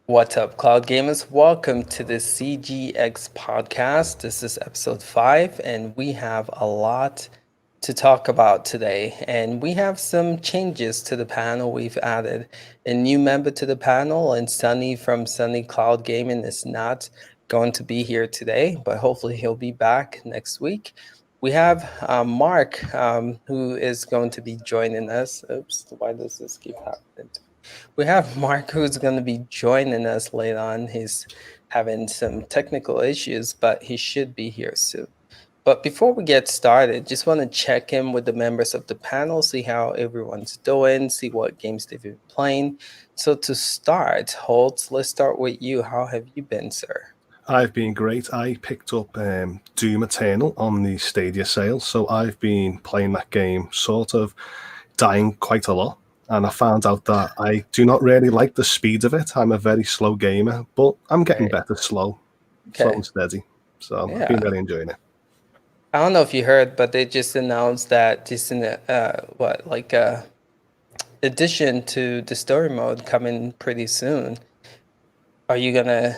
What's up, Cloud Gamers? Welcome to the CGX podcast. This is episode 5, and we have a lot to talk about today. And we have some changes to the panel. We've added a new member to the panel, and Sunny from Sunny Cloud Gaming is not going to be here today, but hopefully he'll be back next week. We have Mark, who is going to be joining us. Oops, why does this keep happening? We have Mark who's going to be joining us later on. He's having some technical issues, but he should be here soon. But before we get started, just want to check in with the members of the panel, see how everyone's doing, see what games they've been playing. So to start, Holtz, let's start with you. How have you been, sir? I've been great. I picked up Doom Eternal on the Stadia sale, so I've been playing that game, sort of dying quite a lot. And I found out that I do not really like the speed of it. I'm a very slow gamer, but I'm getting better slow and steady. So I've been really enjoying it. I don't know if you heard, but they just announced that just in addition to the story mode coming pretty soon. Are you gonna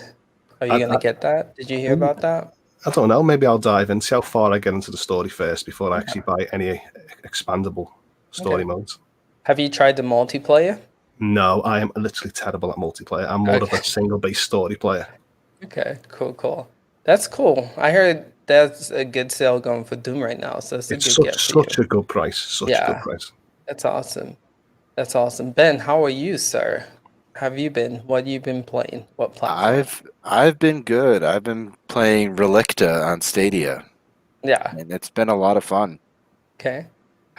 get that? Did you hear about that? I don't know. Maybe I'll dive in, see how far I get into the story first before I actually buy any expandable story modes. Have you tried the multiplayer? No, I am literally terrible at multiplayer. I'm more of a single-based story player. Okay, cool. That's cool. I heard that's a good sale going for Doom right now, so it's a good get for such a good price. Such a good price. That's awesome. Ben, how are you, sir? Have you been? What have you been playing? What platform? I've been good. I've been playing Relicta on Stadia. Yeah. And it's been a lot of fun. Okay.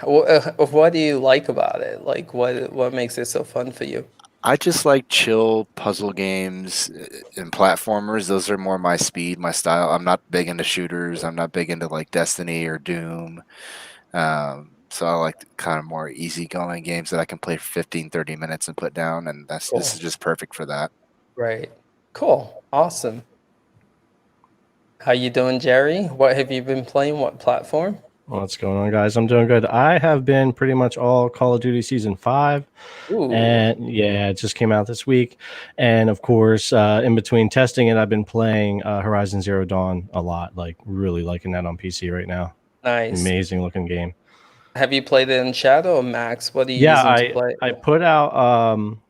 What do you like about it? Like, what makes it so fun for you? I just like chill puzzle games and platformers. Those are more my speed, my style. I'm not big into shooters. I'm not big into like Destiny or Doom. So I like kind of more easygoing games that I can play for 15, 30 minutes and put down. And this is just perfect for that. Right. Cool. Awesome. How you doing, Jerry? What have you been playing? What platform? What's going on, guys? I'm doing good. I have been pretty much all Call of Duty Season 5. Ooh. And yeah, it just came out this week. And of course, in between testing it, I've been playing Horizon Zero Dawn a lot, like really liking that on PC right now. Nice. Amazing looking game. Have you played it in Shadow or Max? What are you using to play? I put out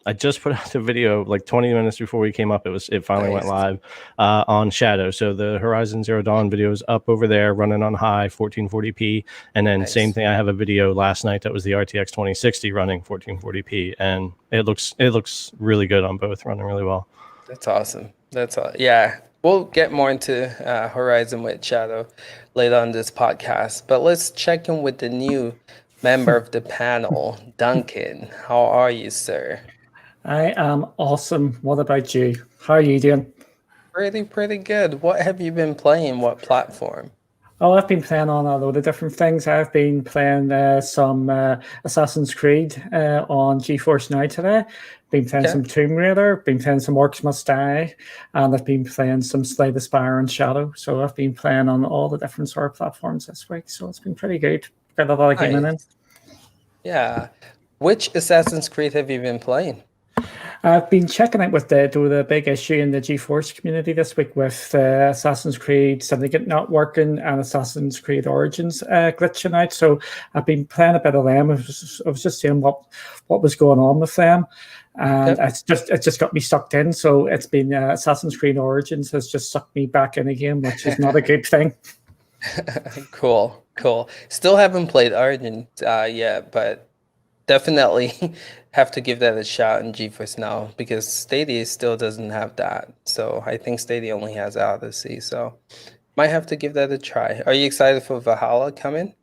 I just put out the video like 20 minutes before we came up. It finally went live on Shadow. So the Horizon Zero Dawn video is up over there running on high 1440p. And then same thing, I have a video last night that was the RTX 2060 running 1440p, and it looks really good on both, running really well. That's awesome. Yeah. We'll get more into Horizon with Shadow later on this podcast, but let's check in with the new member of the panel, Duncan. How are you, sir? I am awesome. What about you? How are you doing? Pretty good. What have you been playing? What platform? Oh, I've been playing on a load of different things. I've been playing some Assassin's Creed on Geforce Now today. Been playing some Tomb Raider, been playing some Orcs Must Die, and I've been playing some Slay the Spire and Shadow. So I've been playing on all the different sort of platforms this week. So it's been pretty good. Got a lot of gaming in. Yeah. Which Assassin's Creed have you been playing? I've been checking out with the big issue in the GeForce community this week with Assassin's Creed Syndicate not working and Assassin's Creed Origins glitching out. So I've been playing a bit of them. I was just seeing what was going on with them. And it just got me sucked in. So it's been Assassin's Creed Origins has just sucked me back in again, which is not a good thing. Cool. Still haven't played Origins yet, but definitely have to give that a shot in GeForce Now because Stadia still doesn't have that. So I think Stadia only has Odyssey. So might have to give that a try. Are you excited for Valhalla coming?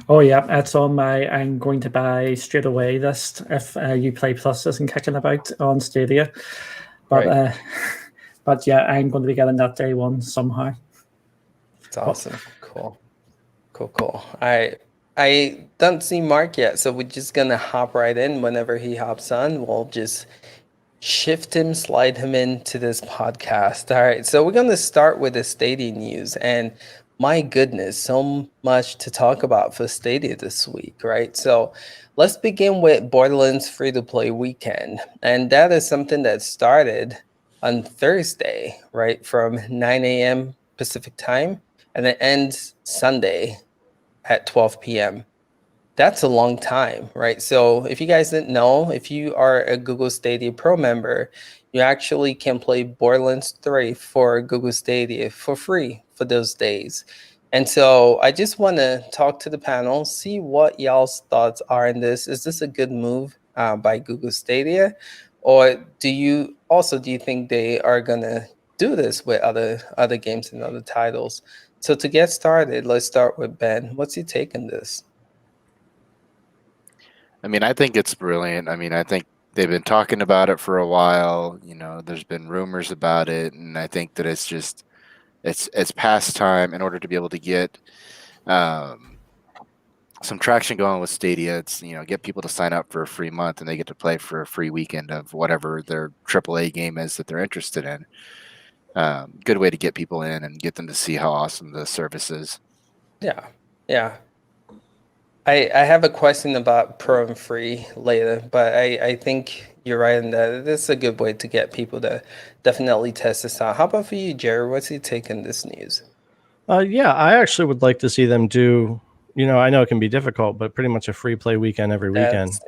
Oh yeah, it's on my I'm going to buy straight away list if Uplay Plus isn't kicking about on Stadia. But but yeah, I'm going to be getting that day one somehow. It's awesome. Cool. I don't see Mark yet, so we're just gonna hop right in. Whenever he hops on, we'll just slide him into this podcast. All right, so we're gonna start with the Stadia news, and my goodness, so much to talk about for Stadia this week, right? So let's begin with Borderlands free-to-play weekend. And that is something that started on Thursday, right, from 9 a.m. Pacific time, and it ends Sunday at 12 p.m. That's a long time, right? So if you guys didn't know, if you are a Google Stadia Pro member, you actually can play Borderlands 3 for Google Stadia for free for those days. And so I just want to talk to the panel, see what y'all's thoughts are in this. Is this a good move by Google Stadia? Or do you think they are going to do this with other games and other titles? So to get started, let's start with Ben. What's your take on this? I mean, I think it's brilliant. I mean, I think they've been talking about it for a while. You know, there's been rumors about it, and I think that it's past time in order to be able to get some traction going with Stadia. It's, you know, get people to sign up for a free month, and they get to play for a free weekend of whatever their AAA game is that they're interested in. Good way to get people in and get them to see how awesome the service is. Yeah. I have a question about Pro and Free later, but I think you're right in that this is a good way to get people to definitely test this out. How about for you, Jerry? What's your take on this news? Yeah, I actually would like to see them do, I know it can be difficult, but pretty much a free play weekend every weekend.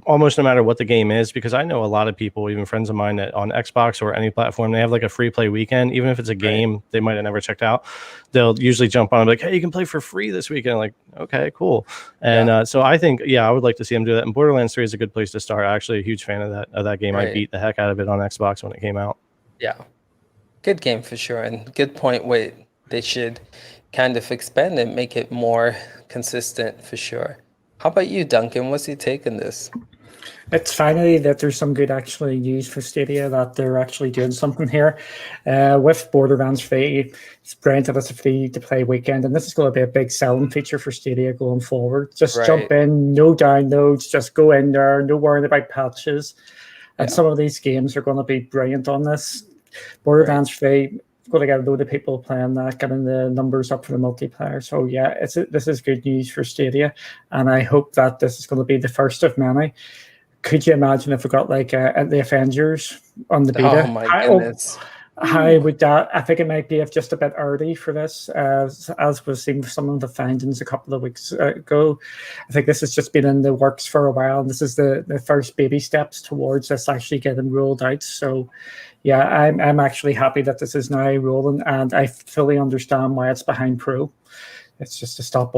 Almost no matter what the game is, because I know a lot of people, even friends of mine that on Xbox or any platform, they have like a free play weekend. Even if it's a game they might have never checked out, they'll usually jump on and be like, hey, you can play for free this weekend. Like, okay, cool. And so I think, I would like to see them do that. And Borderlands 3 is a good place to start. Actually, a huge fan of that game. I beat the heck out of it on Xbox when it came out. Yeah, good game for sure. And good point. They should kind of expand and make it more consistent for sure. How about you, Duncan? What's your take on this? It's finally that there's some good actually news for Stadia, that they're actually doing something here. With Borderlands free, it's granted it's a free to play weekend, and this is going to be a big selling feature for Stadia going forward. Just jump in, no downloads, just go in there, no worrying about patches. And some of these games are going to be brilliant on this. Borderlands free, going to get a load of people playing that, getting the numbers up for the multiplayer. So this is good news for Stadia, and I hope that this is going to be the first of many. Could you imagine if we got like the Avengers on the beta? Oh my goodness! How would that? I think it might be just a bit early for this, as we've seen with some of the findings a couple of weeks ago. I think this has just been in the works for a while, and this is the first baby steps towards this actually getting rolled out. So, I'm actually happy that this is now rolling, and I fully understand why it's behind Pro. It's just to stop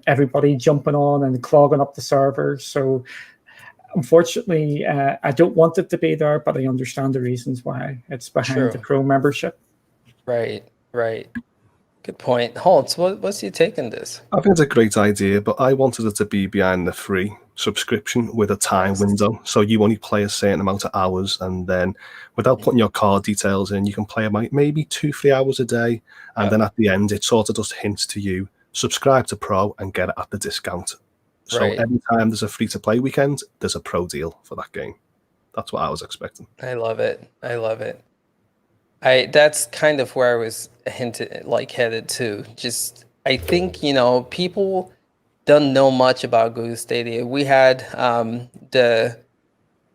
everybody jumping on and clogging up the servers. So, unfortunately, I don't want it to be there, but I understand the reasons why it's behind the Pro membership. Right. Good point. Holtz, what's your take on this? I think it's a great idea, but I wanted it to be behind the free subscription with a time window. So you only play a certain amount of hours, and then without putting your card details in, you can play about maybe 2-3 hours a day. And then at the end, it sort of just hints to you, subscribe to Pro and get it at the discount. So every time there's a free-to-play weekend, there's a Pro deal for that game. That's what I was expecting. I love it. That's kind of where I was headed to. Just, I think, people don't know much about Google Stadia. We had the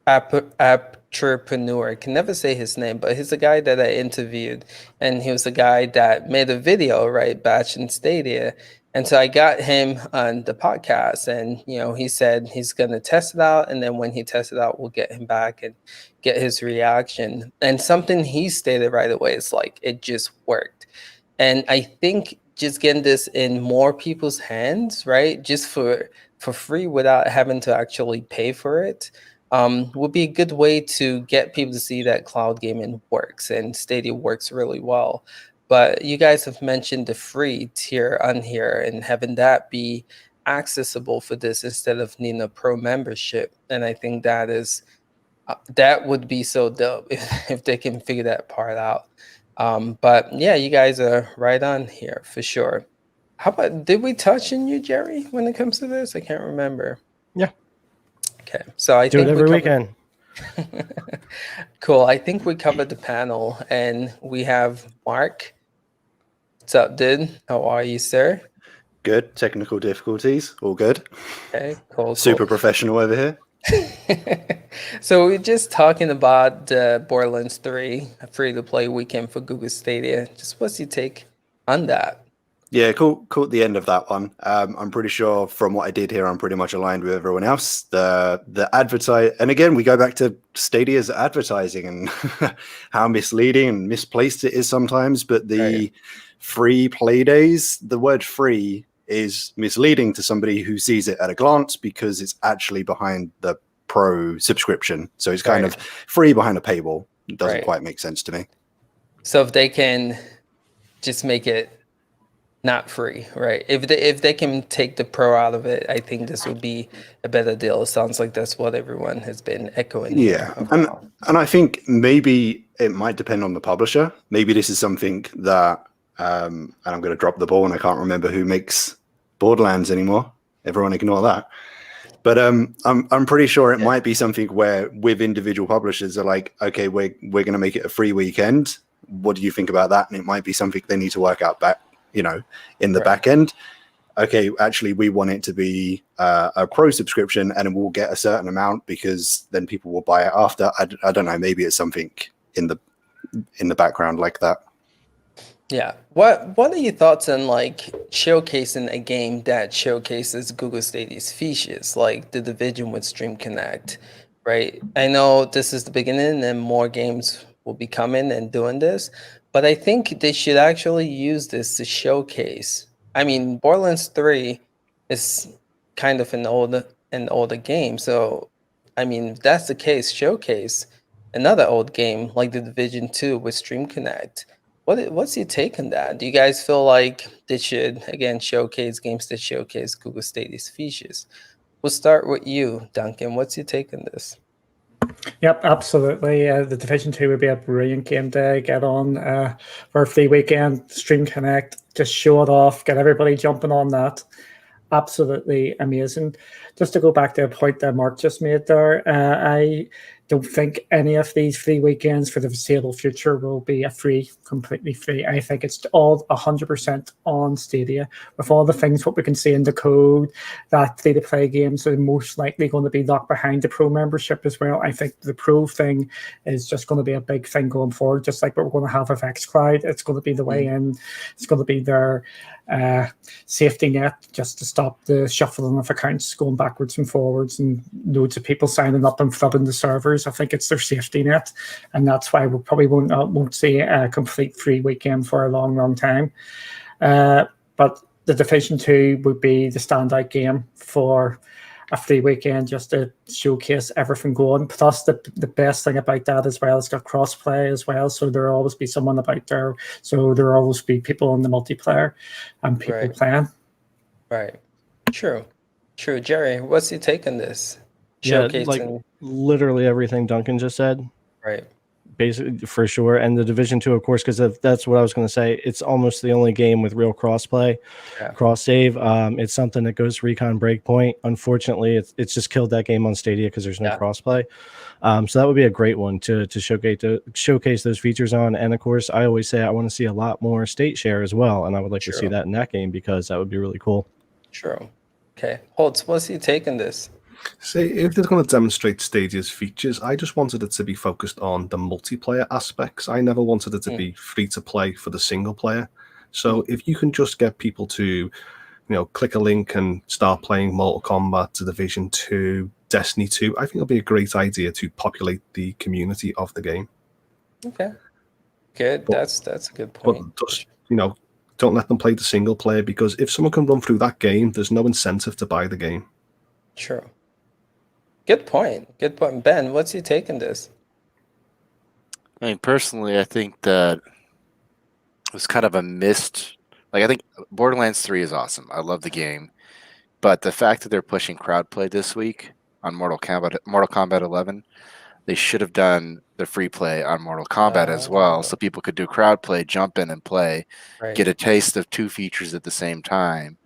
entrepreneur, I can never say his name, but he's the guy that I interviewed, and he was the guy that made a video, right, bashing Stadia. And so I got him on the podcast, and he said he's going to test it out, and then when he tests it out, we'll get him back and get his reaction. And something he stated right away is like, it just worked. And I think just getting this in more people's hands, right, just for free without having to actually pay for it, would be a good way to get people to see that cloud gaming works, and Stadia works really well. But you guys have mentioned the free tier on here and having that be accessible for this instead of needing a Pro membership. And I think that would be so dope if they can figure that part out. But yeah, you guys are right on here for sure. How about, did we touch on you, Jerry, when it comes to this? I can't remember. Yeah. Okay. So I do think it every weekend. Cool. I think we covered the panel, and we have Mark What's up, dude? How are you, sir? Good. Technical difficulties. All good. Okay, cool. Super professional over here. So we're just talking about Borderlands 3, a free-to-play weekend for Google Stadia. Just what's your take on that? Yeah, caught the end of that one. I'm pretty sure from what I did here, I'm pretty much aligned with everyone else. The advertise, and again, we go back to Stadia's advertising and how misleading and misplaced it is sometimes. But the free play days, the word free is misleading to somebody who sees it at a glance because it's actually behind the pro subscription. So it's kind of free behind a paywall. It doesn't quite make sense to me. So if they can just make it not free, right? If they can take the pro out of it, I think this would be a better deal. It sounds like that's what everyone has been echoing. Yeah, and I think maybe it might depend on the publisher. Maybe this is something that, and I'm going to drop the ball, and I can't remember who makes Borderlands anymore. Everyone ignore that. But I'm pretty sure it might be something where with individual publishers are like, okay, we're going to make it a free weekend. What do you think about that? And it might be something they need to work out back, in the back end. Okay, actually, we want it to be a pro subscription, and we'll get a certain amount because then people will buy it after. I don't know. Maybe it's something in the background like that. Yeah. What are your thoughts on like showcasing a game that showcases Google Stadia's features, like the Division with Stream Connect, right? I know this is the beginning and more games will be coming and doing this, but I think they should actually use this to showcase. I mean, Borderlands 3 is kind of an older game. So, I mean, if that's the case, showcase another old game like the Division 2 with Stream Connect. What's your take on that? Do you guys feel like they should, again, showcase games that showcase Google Stadia's features? We'll start with you, Duncan. What's your take on this? Yep, absolutely. The Division 2 would be a brilliant game to get on for a free weekend. Stream Connect, just show it off, get everybody jumping on that. Absolutely amazing. Just to go back to a point that Mark just made there, I don't think any of these free weekends for the foreseeable future will be completely free. I think it's all 100% on Stadia with all the things what we can see in the code that free-to-play games are most likely going to be locked behind the pro membership as well. I think the pro thing is just going to be a big thing going forward, just like what we're going to have with Xcloud. It's going to be the way in. It's going to be their safety net just to stop the shuffling of accounts going backwards and forwards and loads of people signing up and flooding the servers. I think it's their safety net, and that's why we probably won't see a complete free weekend for a long time. But the Division 2 would be the standout game for a free weekend just to showcase everything going. Plus, the best thing about that as well, it's got cross-play as well, so there'll always be someone about there. So there'll always be people in the multiplayer and people playing. Right. True. Jerry, what's your take on this? Yeah, like literally everything Duncan just said. Right. Basically, for sure. And the Division 2, of course, because that's what I was going to say. It's almost the only game with real cross-play, cross-save. It's something that goes to Recon Breakpoint. Unfortunately, it's just killed that game on Stadia because there's no cross-play. So that would be a great one to showcase those features on. And, of course, I always say I want to see a lot more state share as well, and I would like to see that in that game because that would be really cool. True. Okay. Holtz, what's your take on this? Say, if they're going to demonstrate Stadia's features, I just wanted it to be focused on the multiplayer aspects. I never wanted it to be free to play for the single player. So if you can just get people to, click a link and start playing Mortal Kombat, to Division 2, Destiny 2, I think it'll be a great idea to populate the community of the game. Okay. Good. That's a good point. But just, don't let them play the single player, because if someone can run through that game, there's no incentive to buy the game. True. Good point. Ben, what's your take on this? I mean, personally, I think that it was kind of a missed. Like, I think Borderlands 3 is awesome. I love the game. But the fact that they're pushing crowd play this week on Mortal Kombat 11, they should have done the free play on Mortal Kombat as well, so people could do crowd play, jump in and play, get a taste of two features at the same time,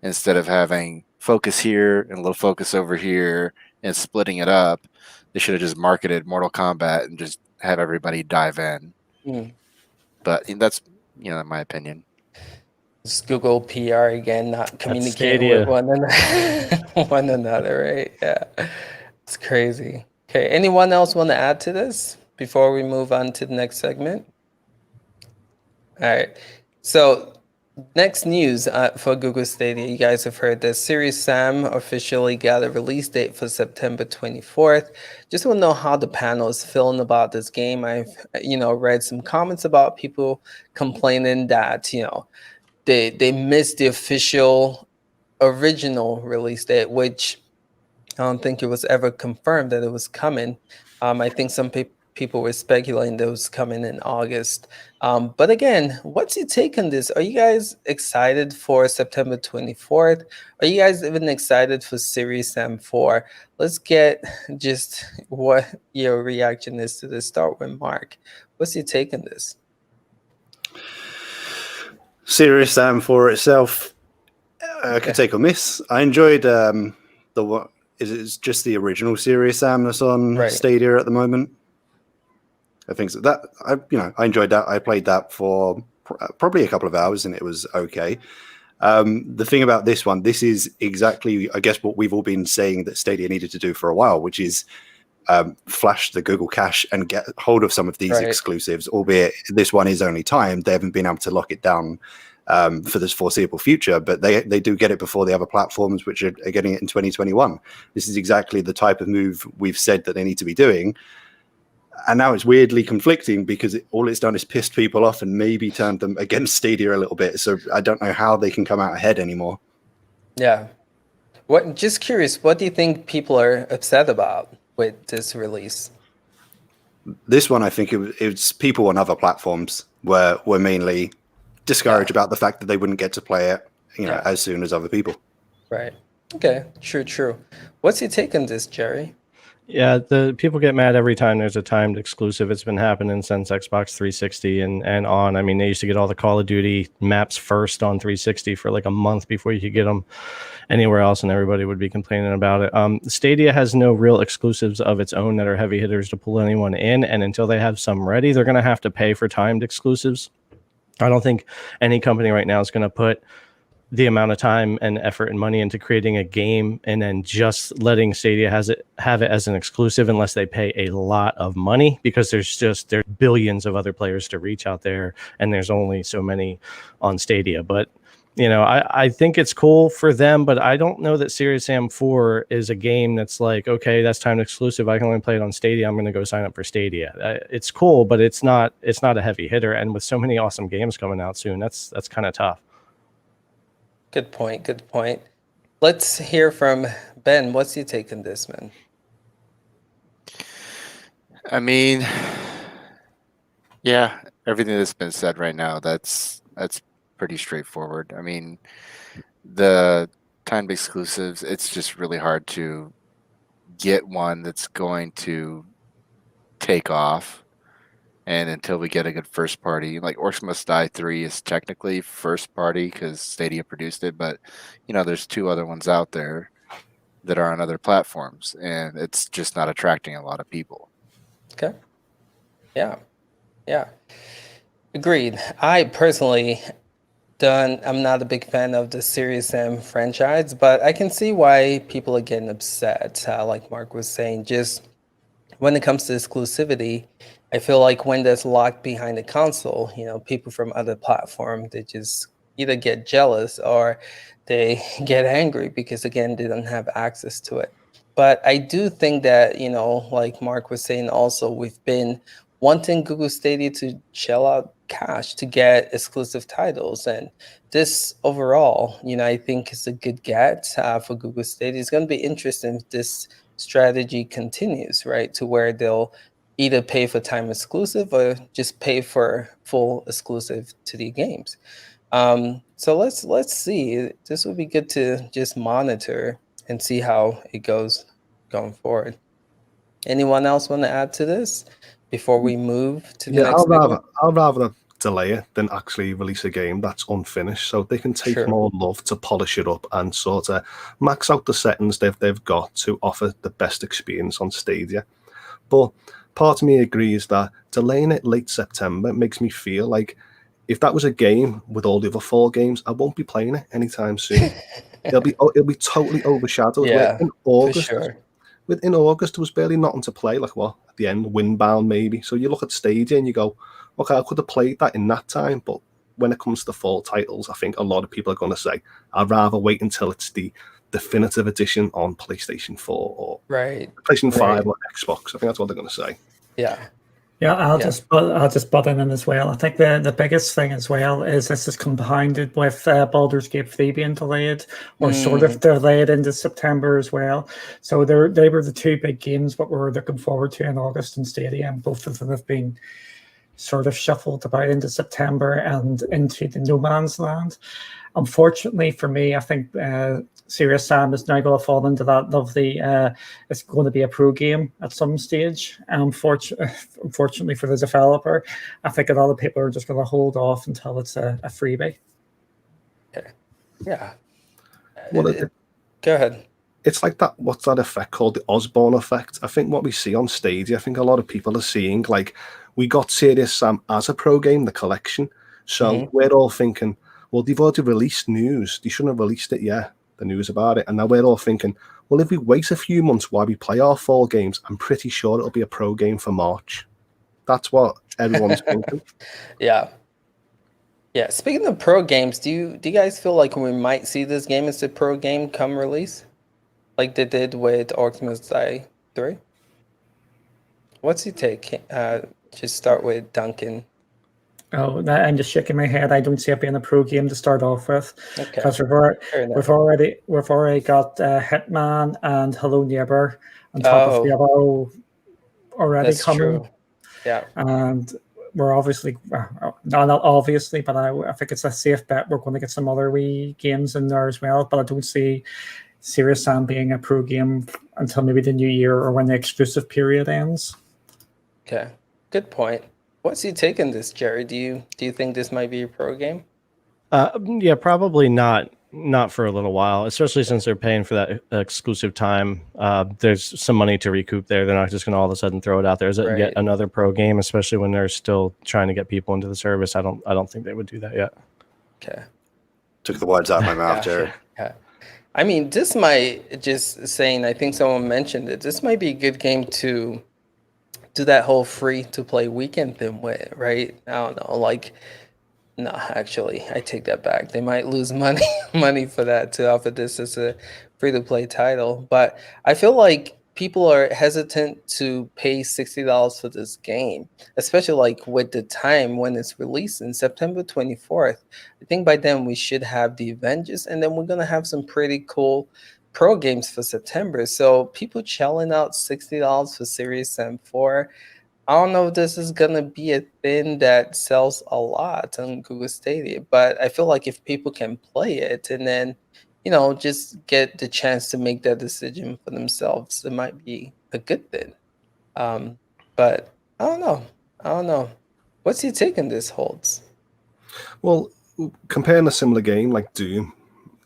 instead of having focus here and a little focus over here and splitting it up. They should have just marketed Mortal Kombat and just have everybody dive in. But that's, in my opinion. It's Google PR again, not communicating Stadia. with one another, right? Yeah, it's crazy. Okay, anyone else want to add to this before we move on to the next segment? All right, so next news for Google Stadia. You guys have heard that Serious Sam officially got a release date for September 24th. Just want to know how the panel is feeling about this game. I've read some comments about people complaining that they missed the official original release date, which I don't think it was ever confirmed that it was coming. I think some people were speculating that it was coming in August. But again, what's your take on this? Are you guys excited for September 24th? Are you guys even excited for Series Sam 4? Let's get just what your reaction is to this. Start with Mark. What's your take on this? Serious Sam 4 itself could take or miss. I enjoyed it's just the original Serious Sam that's on Stadia at the moment. I think so. That I enjoyed that. I played that for probably a couple of hours and it was okay. The thing about this one, this is exactly, I guess, what we've all been saying that Stadia needed to do for a while, which is flash the Google cache and get hold of some of these exclusives, albeit this one is only timed. They haven't been able to lock it down for this foreseeable future, but they do get it before the other platforms, which are getting it in 2021. This is exactly the type of move we've said that they need to be doing. And now it's weirdly conflicting because all it's done is pissed people off and maybe turned them against Stadia a little bit. So I don't know how they can come out ahead anymore. Yeah. Just curious, what do you think people are upset about with this release? This one, I think it's people on other platforms were mainly discouraged about the fact that they wouldn't get to play it, as soon as other people. Right. Okay. True. What's your take on this, Jerry? Yeah, the people get mad every time there's a timed exclusive. It's been happening since Xbox 360 and on. I mean, they used to get all the Call of Duty maps first on 360 for like a month before you could get them anywhere else, and everybody would be complaining about it. Stadia has no real exclusives of its own that are heavy hitters to pull anyone in, and until they have some ready, they're going to have to pay for timed exclusives. I don't think any company right now is going to put the amount of time and effort and money into creating a game and then just letting Stadia have it as an exclusive unless they pay a lot of money, because there's billions of other players to reach out there and there's only so many on Stadia. But I think it's cool for them, but I don't know that Serious Sam 4 is a game that's like, okay, that's timed exclusive, I can only play it on Stadia, I'm going to go sign up for Stadia. It's cool, but it's not a heavy hitter, and with so many awesome games coming out soon, that's kind of tough. Good point. Let's hear from Ben. What's your take on this, man? I mean, yeah, everything that's been said right now, that's pretty straightforward. I mean, the timed exclusives, it's just really hard to get one that's going to take off. And until we get a good first party, like Orcs Must Die 3 is technically first party because Stadia produced it, but there's two other ones out there that are on other platforms, and it's just not attracting a lot of people. Okay. Yeah. Agreed. I personally I'm not a big fan of the Serious Sam franchise, but I can see why people are getting upset. Like Mark was saying, just when it comes to exclusivity, I feel like when that's locked behind the console, people from other platforms, they just either get jealous or they get angry because, again, they don't have access to it. But I do think that, like Mark was saying also, we've been wanting Google Stadia to shell out cash to get exclusive titles. And this overall, I think is a good get for Google Stadia. It's going to be interesting if this strategy continues, right, to where they'll either pay for time exclusive or just pay for full exclusive to the games. So let's see. This would be good to just monitor and see how it goes going forward. Anyone else want to add to this before we move to the next? I'd rather delay it than actually release a game that's unfinished, so they can take more love to polish it up and sort of max out the settings they've got to offer the best experience on Stadia. But part of me agrees that delaying it late September makes me feel like if that was a game with all the other 4 games, I won't be playing it anytime soon. it'll be totally overshadowed. Yeah, In for August, sure. within August, there was barely nothing to play. Like, what, at the end, Windbound maybe. So you look at Stadia and you go, okay, I could have played that in that time. But when it comes to fall titles, I think a lot of people are going to say, I'd rather wait until it's the definitive edition on PlayStation 4 or Right. PlayStation 5 Right. or Xbox. I think that's what they're going to say. Yeah. Yeah, I'll just butt in as well. I think the biggest thing as well is this is compounded with Baldur's Gate 3 being delayed or sort of delayed into September as well. So they were the 2 big games what we're looking forward to in August in Stadia, and both of them have been sort of shuffled about into September and into the no man's land. Unfortunately for me, I think Serious Sam is now going to fall into that lovely, it's going to be a pro game at some stage. Unfortunately for the developer, I think a lot of people are just going to hold off until it's a freebie. Okay. Yeah. Well, Go ahead. It's like that, what's that effect called? The Osborne effect. I think what we see on Stadia, I think a lot of people are seeing, like, we got Serious Sam as a pro game, the collection. So we're all thinking, well, they've already released news. They shouldn't have released it yet, the news about it. And now we're all thinking, well, if we wait a few months while we play our fall games, I'm pretty sure it'll be a pro game for March. That's what everyone's thinking. Yeah. Yeah. Speaking of pro games, do you guys feel like we might see this game as a pro game come release? Like they did with Optimus Die 3? What's your take? Just start with Duncan. Oh, I'm just shaking my head. I don't see it being a pro game to start off with, Okay. because we've already got Hitman and Hello Neighbor on top of the other already That's coming. true. Yeah. And we're obviously, not obviously, but I think it's a safe bet we're going to get some other wee games in there as well. But I don't see Serious Sam being a pro game until maybe the new year or when the exclusive period ends. Okay. Good point. What's your take on this, Jerry? Do you think this might be a pro game? Yeah, probably not for a little while, especially since they're paying for that exclusive time. There's some money to recoup there. They're not just going to all of a sudden throw it out there as yet another pro game, especially when they're still trying to get people into the service. I don't think they would do that yet. Okay. Took the words out of my mouth, Jerry. Yeah. I mean, this might, just saying, I think someone mentioned it, this might be a good game to do that whole free-to-play weekend thing with, right? I don't know, like, no, actually, I take that back. They might lose money for that to offer this as a free-to-play title. But I feel like people are hesitant to pay $60 for this game, especially like with the time when it's released in September 24th. I think by then we should have the Avengers, and then we're going to have some pretty cool pro games for September. So people shelling out $60 for Serious Sam 4. I don't know if this is going to be a thing that sells a lot on Google Stadia, but I feel like if people can play it and then, just get the chance to make that decision for themselves, it might be a good thing. But I don't know. What's your take on this, Holtz? Well, comparing a similar game like Doom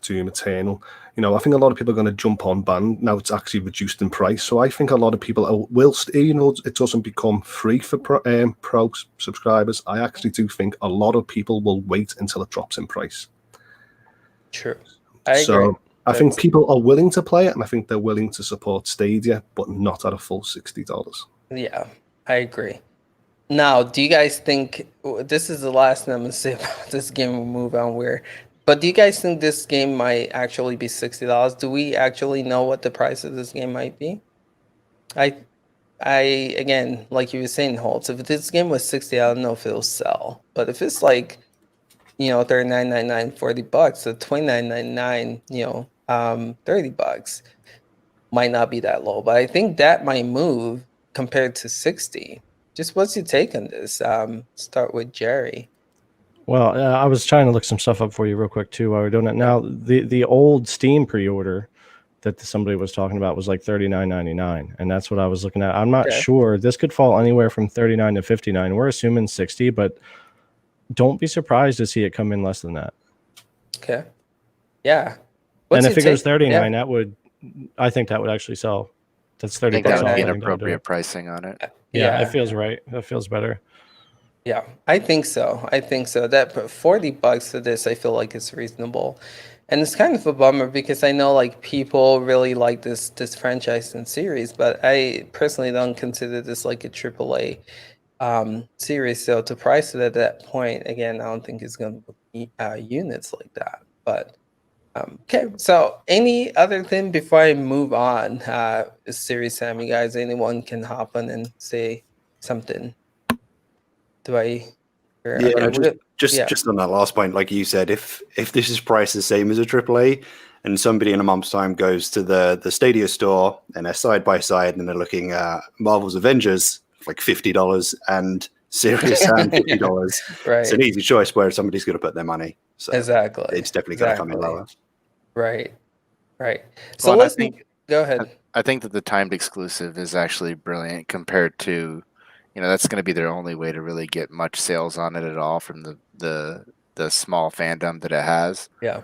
Eternal, I think a lot of people are going to jump on band. Now it's actually reduced in price. So I think a lot of people will, it doesn't become free for pro subscribers. I actually do think a lot of people will wait until it drops in price. True. I agree. I think people are willing to play it, and I think they're willing to support Stadia, but not at a full $60. Yeah, I agree. Now, do you guys think, this is the last thing I'm going to say about this game, we'll move on but do you guys think this game might actually be $60? Do we actually know what the price of this game might be? I again, like you were saying, Holtz, if this game was $60, I don't know if it'll sell. But if it's like, $39.99, $40, so $29.99, $30 might not be that low. But I think that might move compared to 60. Just what's your take on this? Start with Jerry. Well, I was trying to look some stuff up for you real quick too while we're doing it. Now, the old Steam pre-order that somebody was talking about was like $39.99, and that's what I was looking at. I'm not sure. This could fall anywhere from $39 to $59. We're assuming 60, but don't be surprised to see it come in less than that. Okay. Yeah. And if it goes 39, I think that would actually sell. That's $30. I think that would be an appropriate pricing on it. Yeah, it feels right. That feels better. Yeah, I think so. I think so. That but $40 for this, I feel like it's reasonable. And it's kind of a bummer because I know like people really like this franchise and series, but I personally don't consider this like a AAA series. So to price it at that point, again, I don't think it's going to be units like that. But okay, so any other thing before I move on? Series Sam, you guys, anyone can hop on and say something. Do I? Yeah, Okay, yeah, just on that last point, like you said, if this is priced the same as a AAA, and somebody in a month's time goes to the Stadia store and they're side by side and they're looking at Marvel's Avengers for like $50 and Serious Sam $50, it's right, an easy choice where somebody's going to put their money. So exactly, it's definitely going to come in lower. right, right. So Well, and let's go ahead. I think that the timed exclusive is actually brilliant compared to, that's going to be their only way to really get much sales on it at all from the small fandom that it has. Yeah,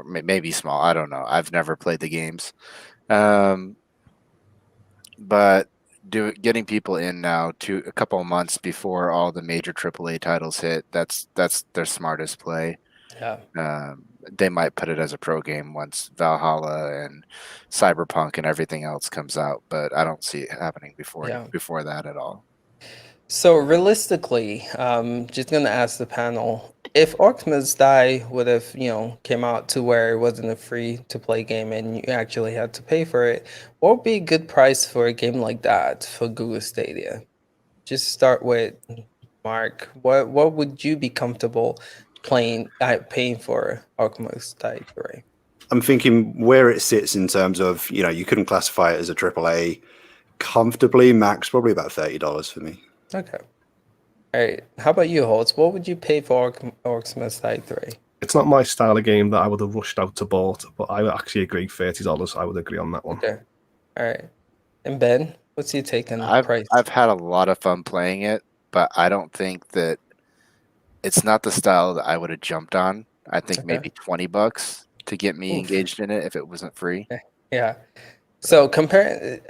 Maybe small. I don't know. I've never played the games, but getting people in now to a couple of months before all the major AAA titles hit. That's their smartest play. yeah. They might put it as a pro game once Valhalla and Cyberpunk and everything else comes out, but I don't see it happening before that at all. So realistically, just gonna ask the panel, if Orcs Must Die would have, came out to where it wasn't a free to play game and you actually had to pay for it, what would be a good price for a game like that for Google Stadia? Just start with Mark. What would you be comfortable paying for Orcs Must Die 3? I'm thinking where it sits in terms of, you couldn't classify it as a AAA comfortably, max probably about $30 for me. Okay. All right. How about you, Holtz? What would you pay for Orcs Must Die 3? It's not my style of game that I would have rushed out to bought, but I would actually agree $30. I would agree on that one. Okay. All right. And Ben, what's your take on price? I've had a lot of fun playing it, but I don't think that it's not the style that I would have jumped on. I think maybe $20 to get me engaged in it if it wasn't free. Yeah. So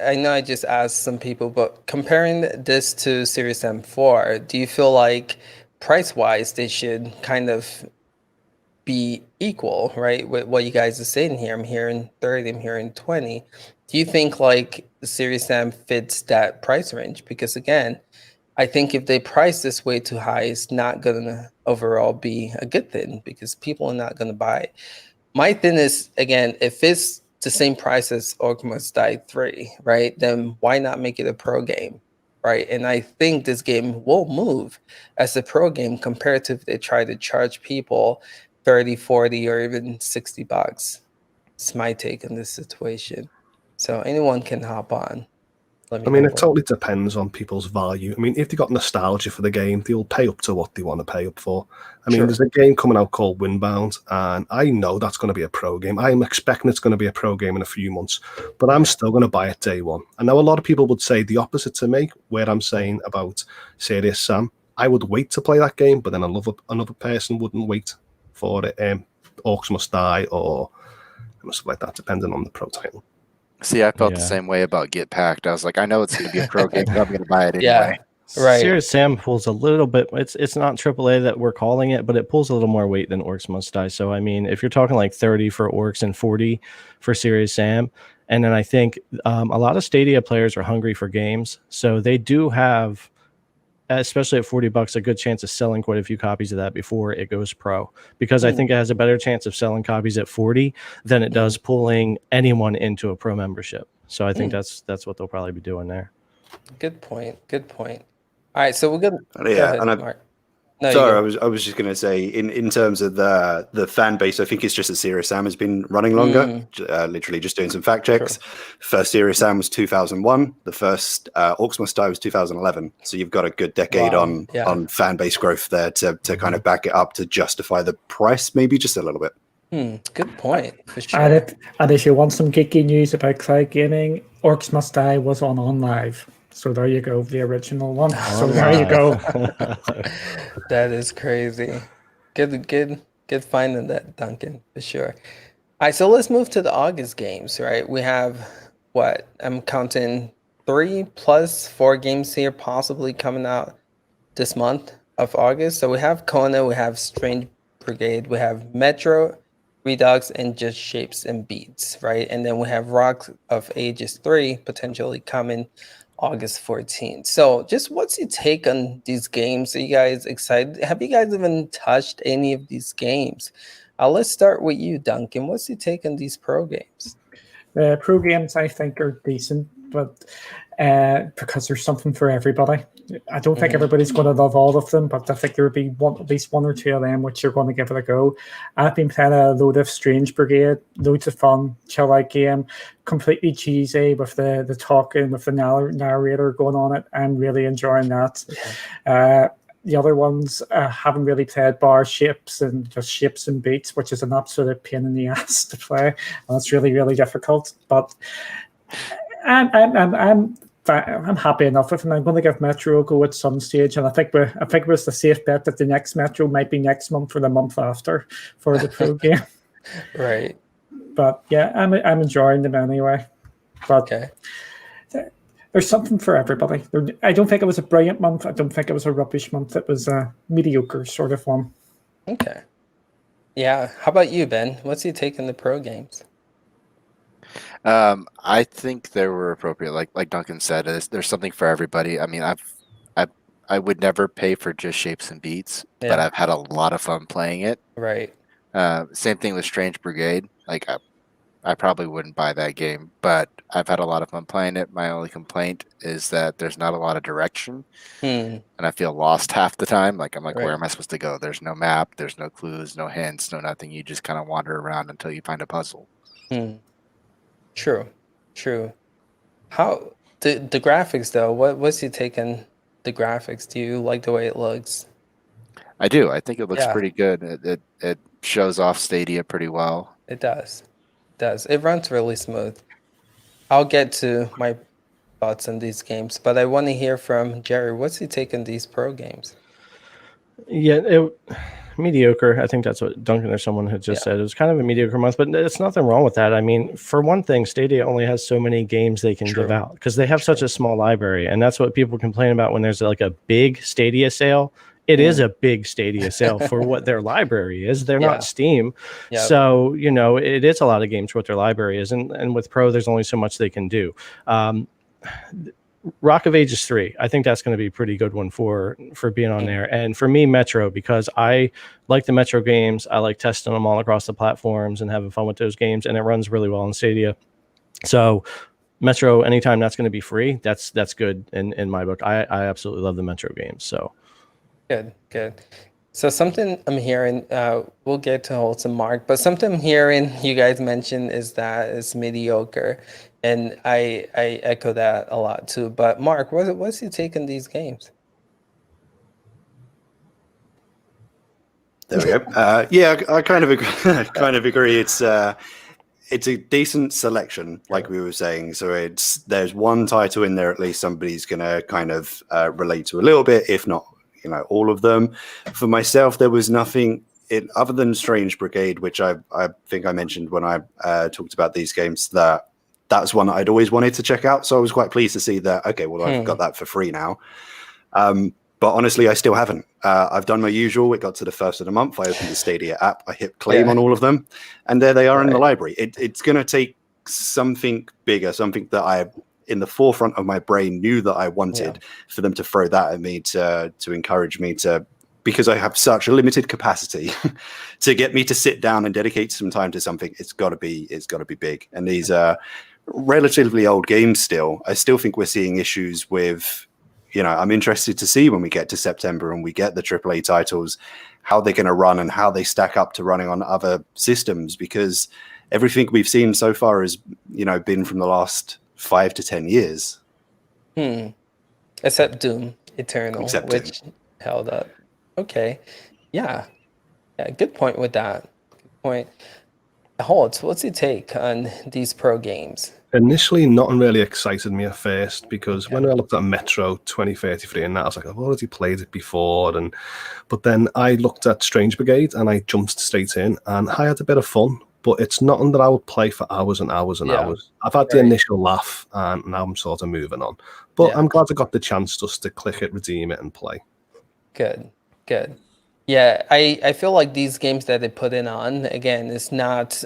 I know I just asked some people, but comparing this to Series M4, do you feel like price-wise they should kind of be equal, right? With what you guys are saying here. I'm hearing 30, I'm hearing 20. Do you think like the Series M fits that price range? Because again, I think if they price this way too high, it's not gonna overall be a good thing because people are not gonna buy it. My thing is, again, if it's the same price as Orcs Must Die 3, right, then why not make it a pro game, right? And I think this game will move as a pro game compared to if they try to charge people 30, 40, or even $60. It's my take on this situation. So anyone can hop on. I mean, it totally depends on people's value. I mean, if they got nostalgia for the game, they'll pay up to what they want to pay up for. I mean, there's a game coming out called Windbound, and I know that's going to be a pro game. I'm expecting it's going to be a pro game in a few months, but I'm still going to buy it day one. I know a lot of people would say the opposite to me, where I'm saying about Serious Sam. I would wait to play that game, but then another person wouldn't wait for it. Orcs Must Die or something like that, depending on the pro title. See, I felt the same way about Get Packed. I was like, I know it's going to be a pro game, but I'm going to buy it anyway. Right. Serious Sam pulls a little bit. It's not AAA that we're calling it, but it pulls a little more weight than Orcs Must Die. So I mean, if you're talking like 30 for Orcs and 40 for Serious Sam, and then I think a lot of Stadia players are hungry for games, so they do have, especially at $40, a good chance of selling quite a few copies of that before it goes pro, because I think it has a better chance of selling copies at 40 than it does pulling anyone into a pro membership. So I think that's what they'll probably be doing there. Good point. All right, so we're gonna go ahead, Mark. No, sorry, I was just going to say, in terms of the fan base, I think it's just that Serious Sam has been running longer. Literally just doing some fact checks. First Serious Sam was 2001. The first Orcs Must Die was 2011. So you've got a good decade on fan base growth there to kind of back it up to justify the price, maybe just a little bit. Good point, for sure. And if you want some geeky news about cloud gaming, Orcs Must Die was on OnLive. So there you go, the original one. So there you go. That is crazy. Good finding that, Duncan, for sure. All right, so let's move to the August games, right? We have what? I'm counting 3 plus 4 games here possibly coming out this month, of August. So we have Kona, we have Strange Brigade, we have Metro, Redux, and Just Shapes and Beats, right? And then we have Rock of Ages 3 potentially coming August 14th. So just what's your take on these games? Are you guys excited? Have you guys even touched any of these games? Let's start with you, Duncan. What's your take on these pro games? Pro games, I think, are decent, but because there's something for everybody. I don't think everybody's going to love all of them, but I think there will be at least one or two of them which you're going to give it a go. I've been playing a load of Strange Brigade, loads of fun, chill out game, completely cheesy with the talking, with the narrator going on it. I'm really enjoying that. The other ones haven't really played bar Shapes and just Shapes and Beats, which is an absolute pain in the ass to play, and it's really, really difficult. But I'm happy enough with it. I'm going to give Metro a go at some stage, and I think it was the safe bet that the next Metro might be next month or the month after for the pro game. Right. But yeah, I'm enjoying them anyway. But okay. There's something for everybody. I don't think it was a brilliant month. I don't think it was a rubbish month. It was a mediocre sort of one. Okay. Yeah. How about you, Ben? What's your take on the pro games? I think they were appropriate. Like Duncan said, there's something for everybody. I mean, I would never pay for Just Shapes and Beats, but I've had a lot of fun playing it. Right. Same thing with Strange Brigade. Like I probably wouldn't buy that game, but I've had a lot of fun playing it. My only complaint is that there's not a lot of direction, and I feel lost half the time. Like I'm like, where am I supposed to go? There's no map, there's no clues, no hints, no nothing. You just kind of wander around until you find a puzzle. True. How the graphics though? What's your take on the graphics? Do you like the way it looks? I do. I think it looks pretty good. It shows off Stadia pretty well. It does. It runs really smooth. I'll get to my thoughts on these games, but I want to hear from Jerry. What's your take on these pro games? Yeah, mediocre. I think that's what Duncan or someone had just said. It was kind of a mediocre month, but there's nothing wrong with that. I mean, for one thing, Stadia only has so many games they can give out because they have such a small library, and that's what people complain about when there's like a big Stadia sale. It is a big Stadia sale for what their library is. They're not Steam. So, it is a lot of games for what their library is. And with Pro, there's only so much they can do. Rock of Ages 3, I think that's going to be a pretty good one for being on there. And for me, Metro, because I like the Metro games. I like testing them all across the platforms and having fun with those games. And it runs really well on Stadia. So Metro, anytime that's going to be free, that's good in my book. I absolutely love the Metro games. So. Good. So something I'm hearing, we'll get to Holtz and Mark, but something I'm hearing you guys mention is that it's mediocre, and I echo that a lot too. But Mark, what's your take on these games? There we go. I kind of agree. It's a decent selection, like we were saying. So there's one title in there at least somebody's gonna kind of relate to a little bit, if not all of them. For myself, there was nothing other than Strange Brigade, which I think I mentioned when I talked about these games, that's one that I'd always wanted to check out. So I was quite pleased to see that, okay, well, I've got that for free now. But honestly, I still haven't. I've done my usual. It got to the first of the month. I opened the Stadia app. I hit claim on all of them. And there they are in the library. It's going to take something bigger, something that I in the forefront of my brain knew that I wanted for them to throw that at me to encourage me to, because I have such a limited capacity to get me to sit down and dedicate some time to something. It's got to be big. And these are relatively old games still. I still think we're seeing issues with, I'm interested to see when we get to September and we get the AAA titles, how they're going to run and how they stack up to running on other systems, because everything we've seen so far has, been from the last 5 to 10 years. Except Doom Eternal, which held up. Okay. Yeah, good point with that. Good point. Holtz, what's your take on these pro games? Initially, nothing really excited me at first, because when I looked at Metro 2033 and that, I was like, I've already played it before. But then I looked at Strange Brigade and I jumped straight in and I had a bit of fun. But it's nothing that I would play for hours and hours and hours. I've had the initial laugh, and now I'm sort of moving on. But I'm glad I got the chance just to click it, redeem it, and play. Good. Good. Yeah, I feel like these games that they put in on, again, it's not,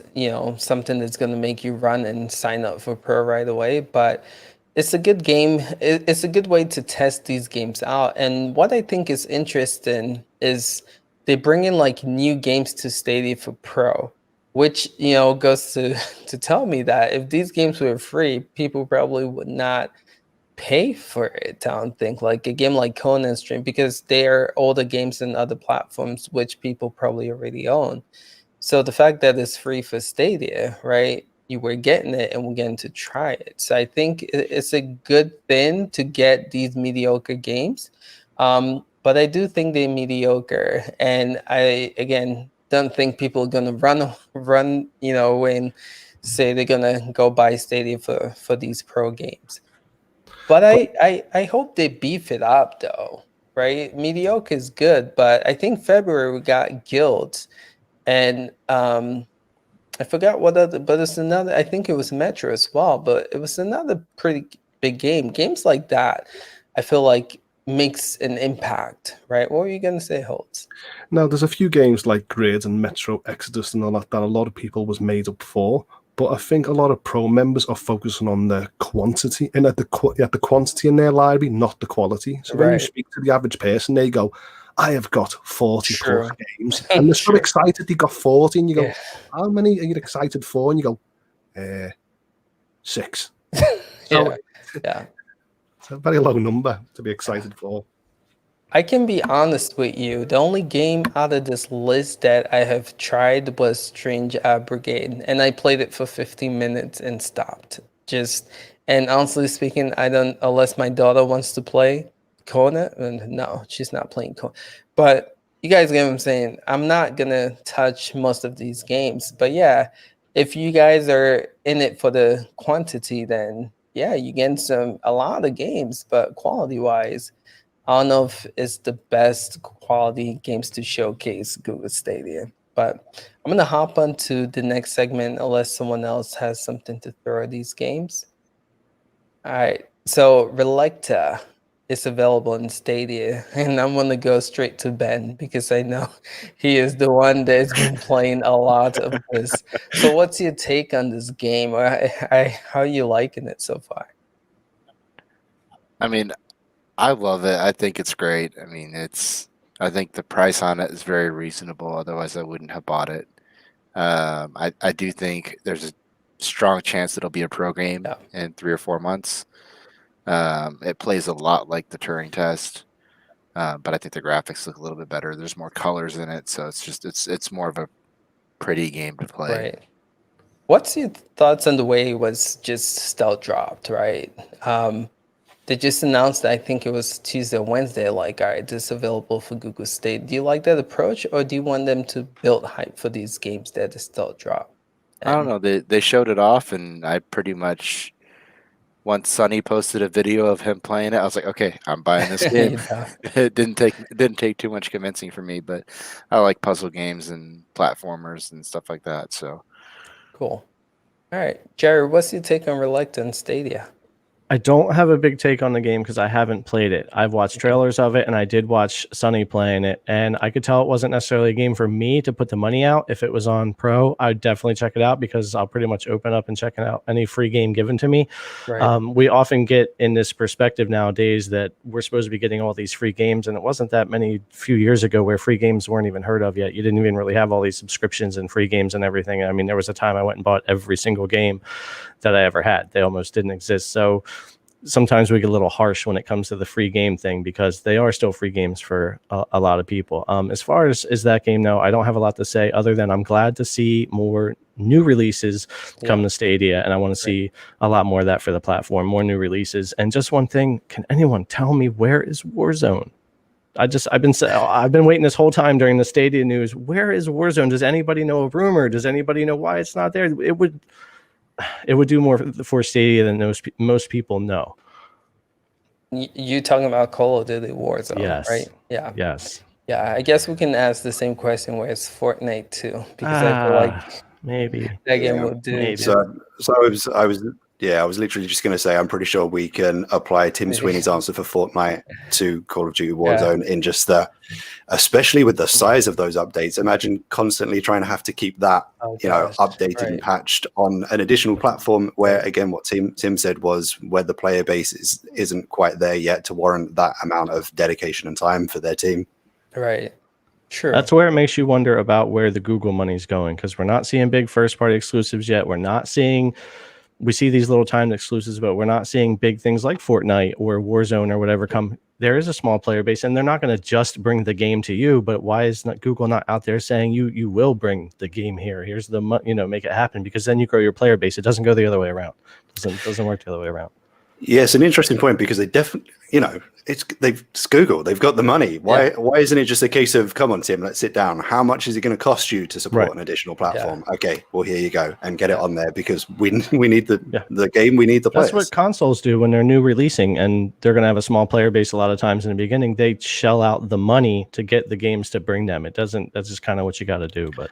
something that's going to make you run and sign up for Pro right away, but it's a good game. It's a good way to test these games out. And what I think is interesting is they bring in like new games to Stadia for Pro, which, goes to tell me that if these games were free, people probably would not pay for it. I don't think like a game like Conan Stream, because they are older games than other platforms which people probably already own. So the fact that it's free for Stadia, right? You were getting it and we're getting to try it. So I think it's a good thing to get these mediocre games. But I do think they're mediocre. And I, again, don't think people are going to run, and say they're going to go buy Stadia for these pro games. But I hope they beef it up though, right? Mediocre is good, but I think February we got Guild, and I forgot what other, but it's another. I think it was Metro as well, but it was another pretty big game. Games like that, I feel like makes an impact, right? What were you gonna say, Holtz? Now, there's a few games like Grid and Metro Exodus and all that a lot of people was made up for. But I think a lot of pro members are focusing on the quantity and the quantity in their library, not the quality. So when you speak to the average person, they go, I have got 40 plus games. And they're so excited they got 40. And you go, how many are you excited for? And you go, 6. So, yeah. It's a very low number to be excited for. I can be honest with you. The only game out of this list that I have tried was Strange Brigade, and I played it for 15 minutes and stopped. And honestly speaking, I don't, unless my daughter wants to play Kona, and no, she's not playing Kona. But you guys get what I'm saying. I'm not gonna touch most of these games. But yeah, if you guys are in it for the quantity, then yeah, you get a lot of games, but quality-wise, I don't know if it's the best quality games to showcase Google Stadia, but I'm going to hop on to the next segment unless someone else has something to throw at these games. All right, so Relicta is available in Stadia, and I'm going to go straight to Ben because I know he is the one that's been playing a lot of this. So what's your take on this game? How are you liking it so far? I mean, I love it. I think it's great. I mean, I think the price on it is very reasonable. Otherwise, I wouldn't have bought it. I do think there's a strong chance it'll be a pro game in 3 or 4 months. It plays a lot like the Turing test, but I think the graphics look a little bit better. There's more colors in it, so it's more of a pretty game to play. Right. What's your thoughts on the way it was just stealth dropped, right? They just announced, I think it was Tuesday or Wednesday, like, all right, this is available for Google State. Do you like that approach, or do you want them to build hype for these games that is still drop? I don't know. They showed it off, and I pretty much, once Sonny posted a video of him playing it, I was like, okay, I'm buying this game. It didn't take too much convincing for me, but I like puzzle games and platformers and stuff like that. So cool. All right, Jerry, what's your take on Reluctant Stadia? I don't have a big take on the game because I haven't played it. I've watched trailers of it, and I did watch Sonny playing it, and I could tell it wasn't necessarily a game for me to put the money out. If it was on Pro, I'd definitely check it out because I'll pretty much open up and check out any free game given to me. Right. We often get in this perspective nowadays that we're supposed to be getting all these free games, and it wasn't that few years ago where free games weren't even heard of yet. You didn't even really have all these subscriptions and free games and everything. I mean, there was a time I went and bought every single game that I ever had. They almost didn't exist. So sometimes we get a little harsh when it comes to the free game thing because they are still free games for a lot of people. As far as that game, no, I don't have a lot to say other than I'm glad to see more new releases come to Stadia, and I want to see a lot more of that for the platform, more new releases. And just one thing, can anyone tell me where is Warzone? I've been waiting this whole time during the Stadia news. Where is Warzone? Does anybody know a rumor? Does anybody know why it's not there? It would do more for Stadia than most people know. You talking about Call of Duty Warzone, yes. Right? Yeah. Yes. Yeah, I guess we can ask the same question where it's Fortnite too, because I feel like maybe that game would do. So I was Yeah, I was literally just going to say, I'm pretty sure we can apply Tim Sweeney's answer for Fortnite to Call of Duty Warzone in just the, especially with the size of those updates. Imagine constantly trying to have to keep that, updated and patched on an additional platform where, again, what Tim said was where the player base isn't quite there yet to warrant that amount of dedication and time for their team. Right. Sure. That's where it makes you wonder about where the Google money's going, because we're not seeing big first-party exclusives yet. We see these little timed exclusives, but we're not seeing big things like Fortnite or Warzone or whatever come. There is a small player base, and they're not going to just bring the game to you. But why is Google not out there saying you will bring the game here? Here's the make it happen, because then you grow your player base. It doesn't go the other way around. It doesn't work the other way around. Yeah, it's an interesting point because they definitely, it's Google. They've got the money. Why isn't it just a case of, come on, Tim, let's sit down. How much is it going to cost you to support an additional platform? Yeah. Okay, well, here you go, and get it on there because we need the game. We need the players. That's what consoles do when they're new releasing, and they're going to have a small player base a lot of times in the beginning. They shell out the money to get the games to bring them. That's just kind of what you got to do. But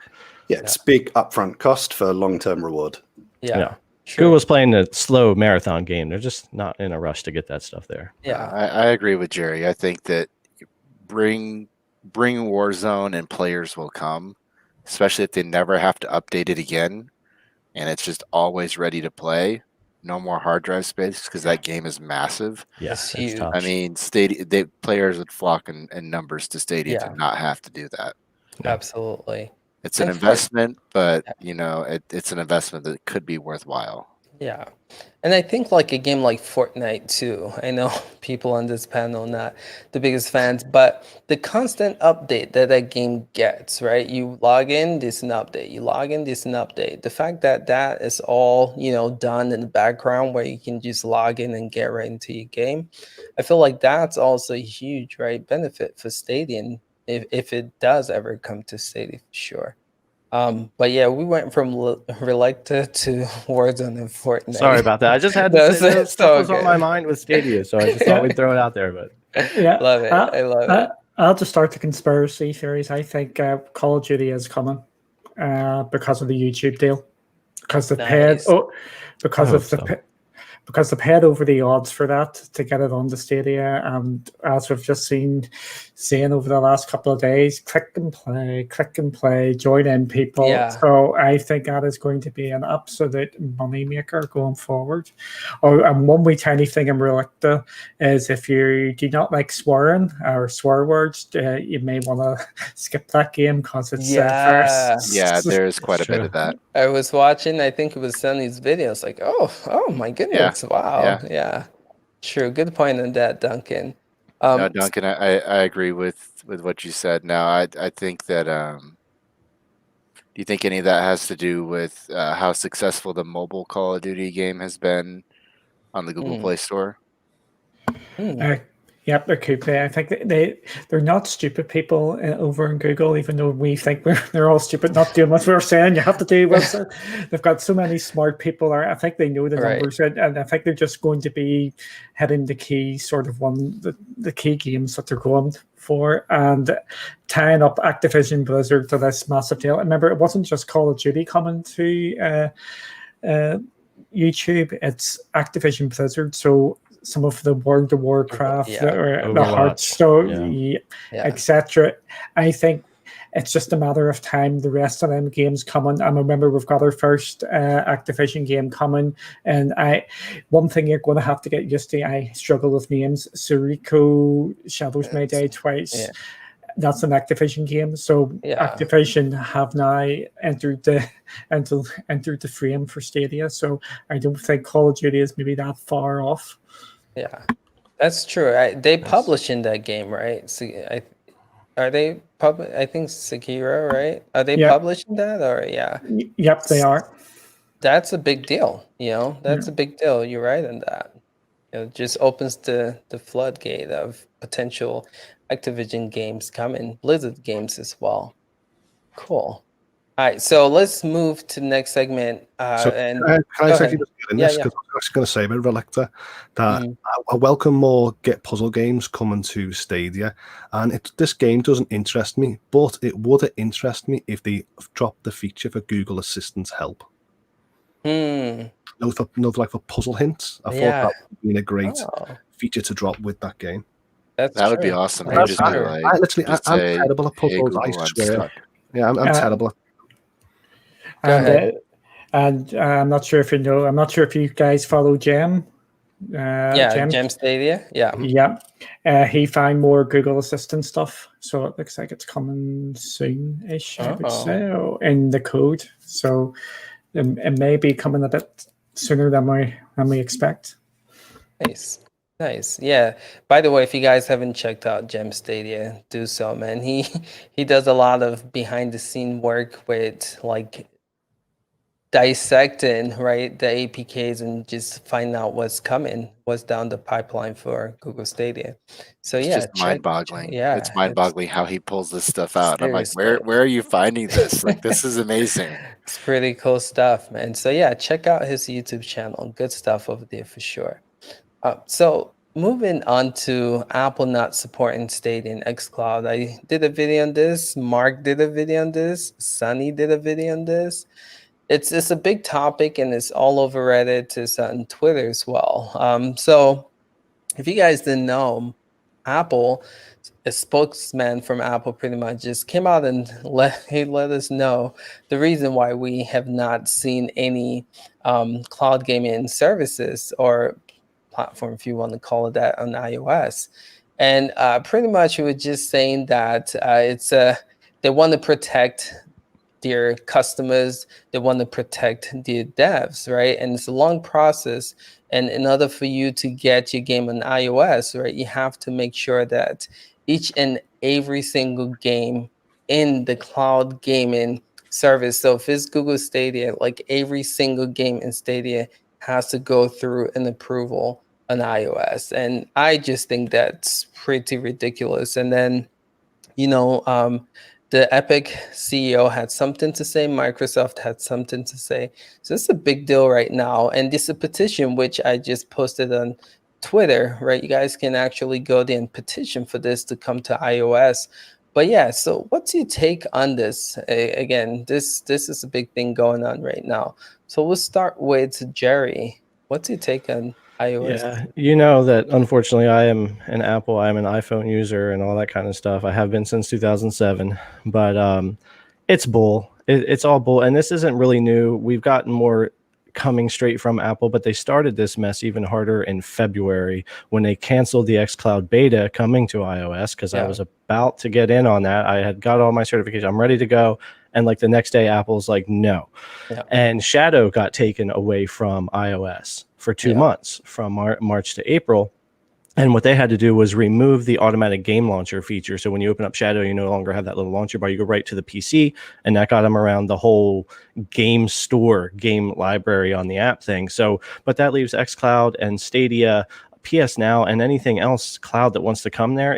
it's big upfront cost for long-term reward. Yeah. True. Google's playing a slow marathon game. They're just not in a rush to get that stuff there. Yeah, I agree with Jerry. I think that bring Warzone and players will come, especially if they never have to update it again, and it's just always ready to play. No more hard drive space because that game is massive. Yes, huge. I mean, Stadia. Players would flock in numbers to Stadia to not have to do that. Absolutely. It's an investment, but it's an investment that could be worthwhile. Yeah. And I think like a game like Fortnite too. I know people on this panel not the biggest fans, but the constant update that game gets, right? You log in, there's an update. You log in, there's an update. The fact that is all, done in the background where you can just log in and get right into your game. I feel like that's also a huge, benefit for Stadia. If it does ever come to Stadia, for sure. But yeah, we went from Relicta to Warzone and Fortnite. Sorry about that. I just had to say that stuff was on my mind with Stadia, so I just thought we'd throw it out there. But love it. I love it. I'll just start the conspiracy theories. I think Call of Duty is coming because of the YouTube deal, because they've paid because they've paid over the odds for that to get it on the Stadia, and as we've just seen over the last couple of days, click and play, join in people. Yeah. So I think that is going to be an absolute moneymaker going forward. And one wee tiny thing in Relicta is if you do not like swearing or swear words, you may want to skip that game because it's first. Yeah, there is quite a bit of that. I was watching, I think it was Sunny's videos, like, oh my goodness, wow. Yeah. True. Good point on that, Duncan. No, Duncan, I agree with what you said. Now, I think that do you think any of that has to do with how successful the mobile Call of Duty game has been on the Google Play Store? Yep, there could be. I think they're not stupid people over in Google, even though we think they're all stupid, not doing what we're saying. You have to do what's they've got so many smart people. I think they know the numbers, and I think they're just going to be hitting the key the key games that they're going for, and tying up Activision Blizzard to this massive deal. Remember, it wasn't just Call of Duty coming to YouTube; it's Activision Blizzard. So some of the World of Warcraft or the Hearthstone, etc. I think it's just a matter of time. The rest of them games coming. I remember we've got our first Activision game coming, and one thing you're going to have to get used to. I struggle with names. Suikoden, Shadows May Die Twice. Yeah. That's an Activision game. So Activision have now entered the frame for Stadia. So I don't think Call of Duty is maybe that far off. Yeah, that's true. They publish in that game, right? So are they I think Sekiro, right? Are they publishing that or Yep, they are. That's a big deal. That's a big deal. You're right on that. It just opens the floodgate of potential Activision games coming, Blizzard games as well. Cool. All right, so let's move to the next segment. Can I say just get in this? Because I was actually going to say about Relicta that I welcome more Get Puzzle games coming to Stadia, and this game doesn't interest me, but it would interest me if they dropped the feature for Google Assistant help. Like for puzzle hints. I thought Yeah. that would be a great Oh, feature to drop with that game. that's That would be true. awesome. That's Just be true. like, I'm say, terrible at hey, puzzles. I Google, I'm swear. stuck. Yeah, I'm terrible. Go ahead. And I'm not sure if you know. I'm not sure if you guys follow Gem. Gem Stadia. Yeah. Yeah. He found more Google Assistant stuff, so it looks like it's coming soon-ish, I would say, in the code. So it may be coming a bit sooner than we expect. Nice. Yeah. By the way, if you guys haven't checked out Gem Stadia, do so, man. He does a lot of behind the scene work with like dissecting, right, the APKs and just find out what's coming, what's down the pipeline for Google Stadia. So It's just mind-boggling. Yeah, It's mind-boggling how he pulls this stuff out. I'm like, seriously. where are you finding this? Like, this is amazing. It's pretty cool stuff, man. So yeah, check out his YouTube channel. Good stuff over there for sure. So moving on to Apple not supporting Stadia and Xcloud. I did a video on this. Mark did a video on this. Sunny did a video on this. It's a big topic and it's all over Reddit. It's on Twitter as well. So if you guys didn't know, Apple, a spokesman from Apple pretty much just came out and let us know the reason why we have not seen any cloud gaming services or platform, if you want to call it that, on iOS. And pretty much it was just saying that they want to protect their customers, they want to protect their devs, right? And it's a long process. And in order for you to get your game on iOS, right, you have to make sure that each and every single game in the cloud gaming service, so if it's Google Stadia, like every single game in Stadia has to go through an approval on iOS. And I just think that's pretty ridiculous. And then, the Epic CEO had something to say. Microsoft had something to say. So it's a big deal right now. And this is a petition, which I just posted on Twitter, right? You guys can actually go there and petition for this to come to iOS. But yeah, so what's your take on this? Again, this is a big thing going on right now. So we'll start with Jerry. What's your take on iOS? Yeah, you know that unfortunately I am an Apple, I'm an iPhone user and all that kind of stuff. I have been since 2007, but it's bull. It's all bull. And this isn't really new. We've gotten more coming straight from Apple, but they started this mess even harder in February when they canceled the Xcloud beta coming to iOS, because I was about to get in on that. I had got all my certification. I'm ready to go. And like the next day, Apple's like, no. And Shadow got taken away from iOS for 2 months, from March to April. And what they had to do was remove the automatic game launcher feature. So when you open up Shadow, you no longer have that little launcher bar. You go right to the PC, and that got them around the whole game store, game library on the app thing. So, but that leaves xCloud and Stadia, PS Now, and anything else cloud that wants to come there.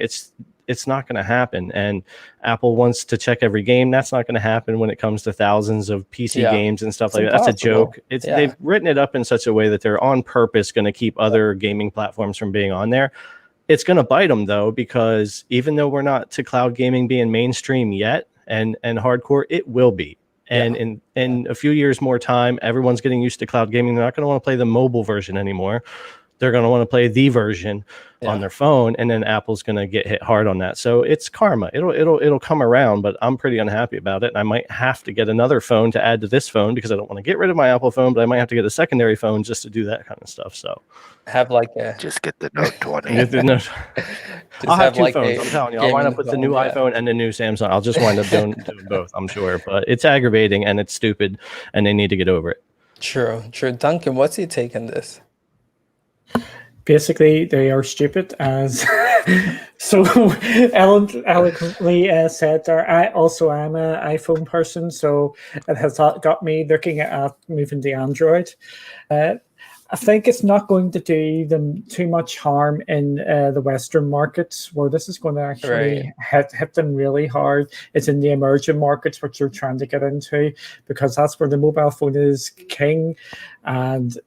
It's not going to happen. And Apple wants to check every game. That's not going to happen when it comes to thousands of PC games and stuff like that. That's a joke. They've written it up in such a way that they're on purpose going to keep other gaming platforms from being on there. It's going to bite them, though, because even though we're not to cloud gaming being mainstream yet and hardcore, it will be. And in a few years more time, everyone's getting used to cloud gaming. They're not going to want to play the mobile version anymore. They're going to want to play the version on their phone, and then Apple's going to get hit hard on that. So it's karma. It'll come around, but I'm pretty unhappy about it. And I might have to get another phone to add to this phone because I don't want to get rid of my Apple phone, but I might have to get a secondary phone just to do that kind of stuff. So have like a just get the Note 20. I'll have two phones. I'm telling you, I'll wind up with the new iPhone and the new Samsung. I'll just wind up doing both, I'm sure. But it's aggravating and it's stupid, and they need to get over it. True. Duncan, what's your take on this? Basically, they are stupid, as so eloquently said there. I also am an iPhone person, so it has got me looking at moving to Android. I think it's not going to do them too much harm in the Western markets, where this is going to actually hit them really hard. It's in the emerging markets, which you're trying to get into, because that's where the mobile phone is king. And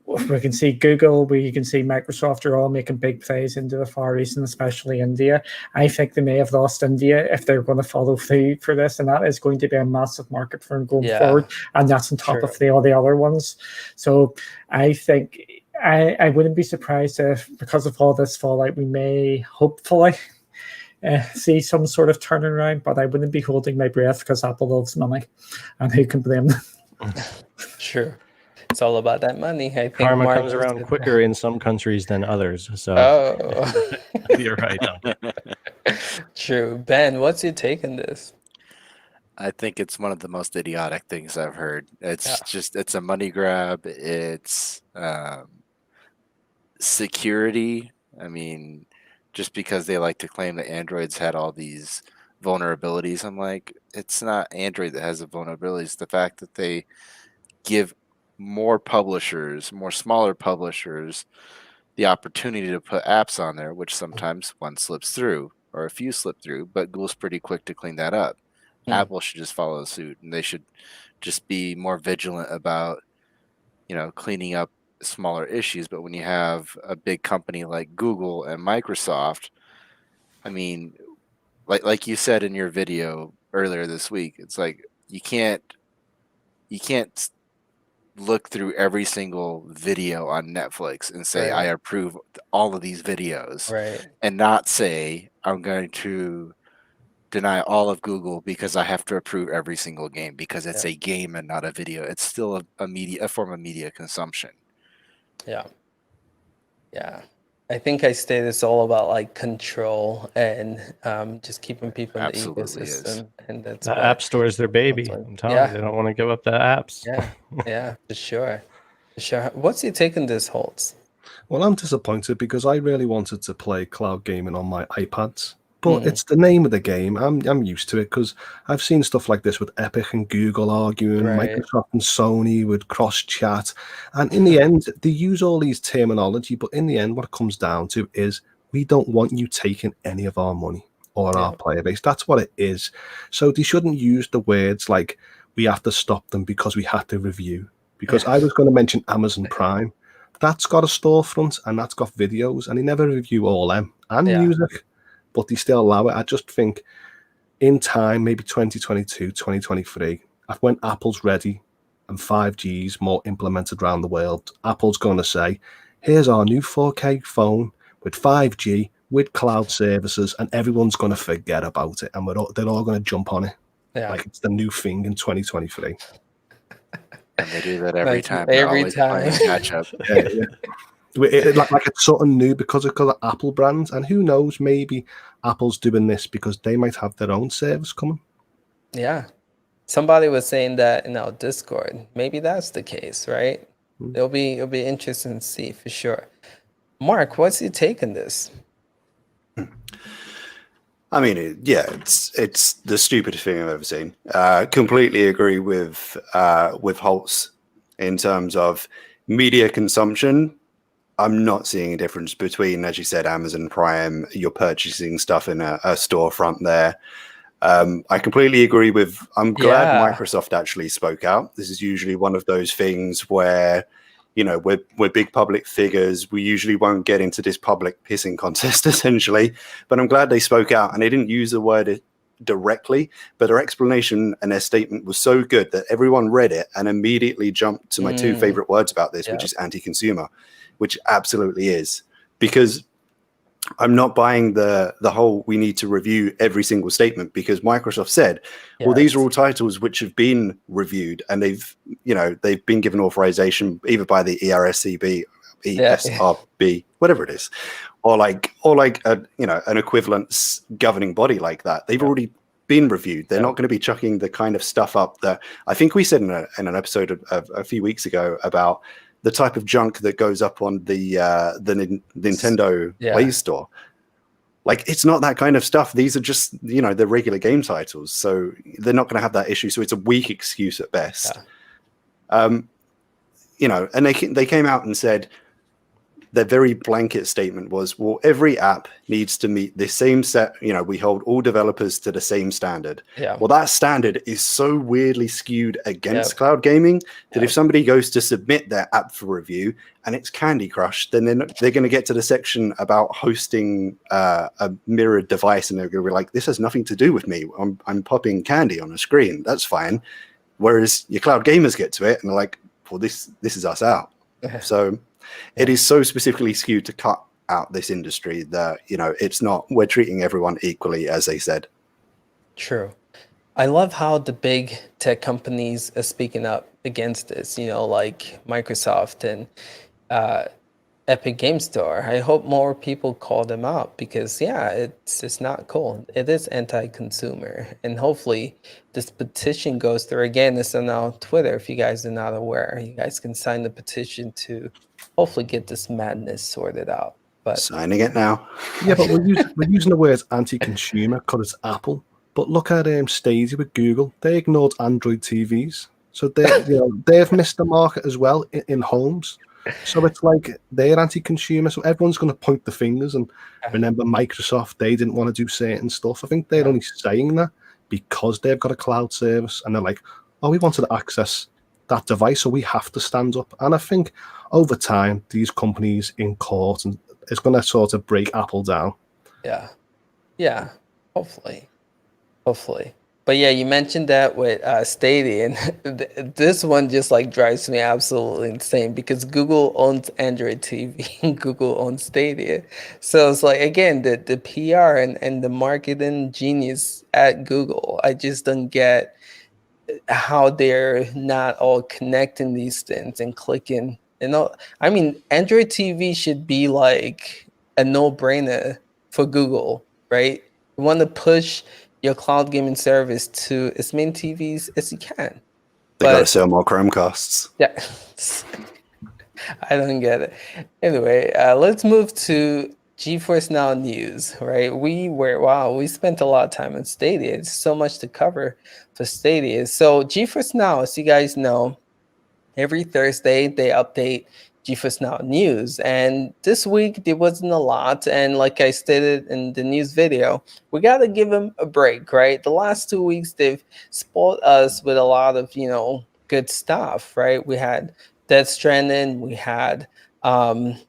we can see Google, we can see Microsoft are all making big plays into the Far East and especially India. I think they may have lost India if they're going to follow through for this, and that is going to be a massive market for them going forward, and that's on top of all the other ones. So I think I wouldn't be surprised if, because of all this fallout, we may hopefully see some sort of turnaround, but I wouldn't be holding my breath because Apple loves money, and who can blame them? Sure. It's all about that money. I think Karma Mark comes around quicker in some countries than others. So you're right. True. Ben, what's your take on this? I think it's one of the most idiotic things I've heard. It's a money grab. It's security. I mean, just because they like to claim that Android's had all these vulnerabilities, I'm like, it's not Android that has the vulnerabilities. It's the fact that they give more publishers, more smaller publishers, the opportunity to put apps on there, which sometimes one slips through or a few slip through, but Google's pretty quick to clean that up. Apple should just follow suit, and they should just be more vigilant about, cleaning up smaller issues. But when you have a big company like Google and Microsoft, I mean, like you said in your video earlier this week, it's like you can't look through every single video on Netflix and say, I approve all of these videos, and not say, I'm going to deny all of Google because I have to approve every single game because it's a game and not a video. It's still a form of media consumption. Yeah. I think I stated it's all about like control and just keeping people in the ecosystem. And that's the App Store is their baby. I'm telling you, they don't want to give up the apps. Yeah, for sure. What's your take on this, Holtz? Well, I'm disappointed because I really wanted to play cloud gaming on my iPads. But it's the name of the game. I'm used to it because I've seen stuff like this with Epic and Google arguing, Microsoft and Sony would cross chat. And in the end, they use all these terminology. But in the end, what it comes down to is we don't want you taking any of our money or our player base. That's what it is. So they shouldn't use the words like we have to stop them because we had to review. Because I was going to mention Amazon Prime. That's got a storefront and that's got videos. And they never review all them and music. But they still allow it. I just think in time, maybe 2022, 2023, when Apple's ready and 5G's more implemented around the world, Apple's going to say, here's our new 4K phone with 5G, with cloud services, and everyone's going to forget about it. And they're all going to jump on it. Like it's the new thing in 2023. And they do that every time. Every time. Catch up. Like it's something new because of the Apple brands, and who knows, maybe Apple's doing this because they might have their own service coming. Yeah, somebody was saying that in our Discord. Maybe that's the case, right? It'll be interesting to see for sure. Mark, what's your take on this? I mean, it's the stupidest thing I've ever seen. Completely agree with Holtz in terms of media consumption. I'm not seeing a difference between, as you said, Amazon Prime, you're purchasing stuff in a storefront there. I completely agree with, I'm glad Microsoft actually spoke out. This is usually one of those things where, we're big public figures. We usually won't get into this public pissing contest, essentially. But I'm glad they spoke out, and they didn't use the word directly, but their explanation and their statement was so good that everyone read it and immediately jumped to my two favorite words about this, which is anti-consumer. Which absolutely is, because I'm not buying the whole we need to review every single statement, because Microsoft said, well, these are all titles which have been reviewed and they've been given authorization either by the ERSCB, ESRB, whatever it is, or like an equivalent governing body like that. They've already been reviewed. They're not going to be chucking the kind of stuff up that I think we said in an episode of a few weeks ago about the type of junk that goes up on the Nintendo Play Store. Like, it's not that kind of stuff. These are just, the regular game titles. So they're not going to have that issue. So it's a weak excuse at best. And they came out and said, their very blanket statement was, well, every app needs to meet the same set. We hold all developers to the same standard. Yeah. Well, that standard is so weirdly skewed against Yep. cloud gaming that Yep. if somebody goes to submit their app for review and it's Candy Crush, then they're going to get to the section about hosting a mirrored device, and they're going to be like, this has nothing to do with me. I'm popping candy on a screen. That's fine. Whereas your cloud gamers get to it and they're like, well, this is us out. So it is so specifically skewed to cut out this industry that, it's not, we're treating everyone equally, as they said. True. I love how the big tech companies are speaking up against this, like Microsoft and Epic Game Store. I hope more people call them out because, it's not cool. It is anti-consumer. And hopefully this petition goes through. Again, it's on our Twitter. If you guys are not aware, you guys can sign the petition to hopefully get this madness sorted out. But signing it now. Yeah, but we're using the word anti-consumer because it's Apple. But look at Stadia with Google. They ignored Android TVs, so they've missed the market as well in homes. So it's like they're anti-consumer. So everyone's going to point the fingers and remember Microsoft. They didn't want to do certain stuff. I think they're only saying that because they've got a cloud service, and they're like, "Oh, we wanted to access that device, so we have to stand up." And I think over time, these companies in court and it's going to sort of break Apple down. Yeah, hopefully. But yeah, you mentioned that with Stadia, and this one just like drives me absolutely insane because Google owns Android TV and Google owns Stadia. So it's like, again, the PR and the marketing genius at Google, I just don't get how they're not all connecting these things and clicking. I mean, Android TV should be like a no-brainer for Google, right? You want to push your cloud gaming service to as many TVs as you can. They got to sell more Chromecasts. Yeah. I don't get it. Anyway, let's move to Geforce Now news, right? We spent a lot of time on Stadia. It's so much to cover for Stadia. So Geforce Now, as you guys know, every Thursday they update Geforce Now news, and this week there wasn't a lot. And like I stated in the news video, we got to give them a break, right? The last 2 weeks they've spoiled us with a lot of good stuff, right? We had Death Stranding, we had was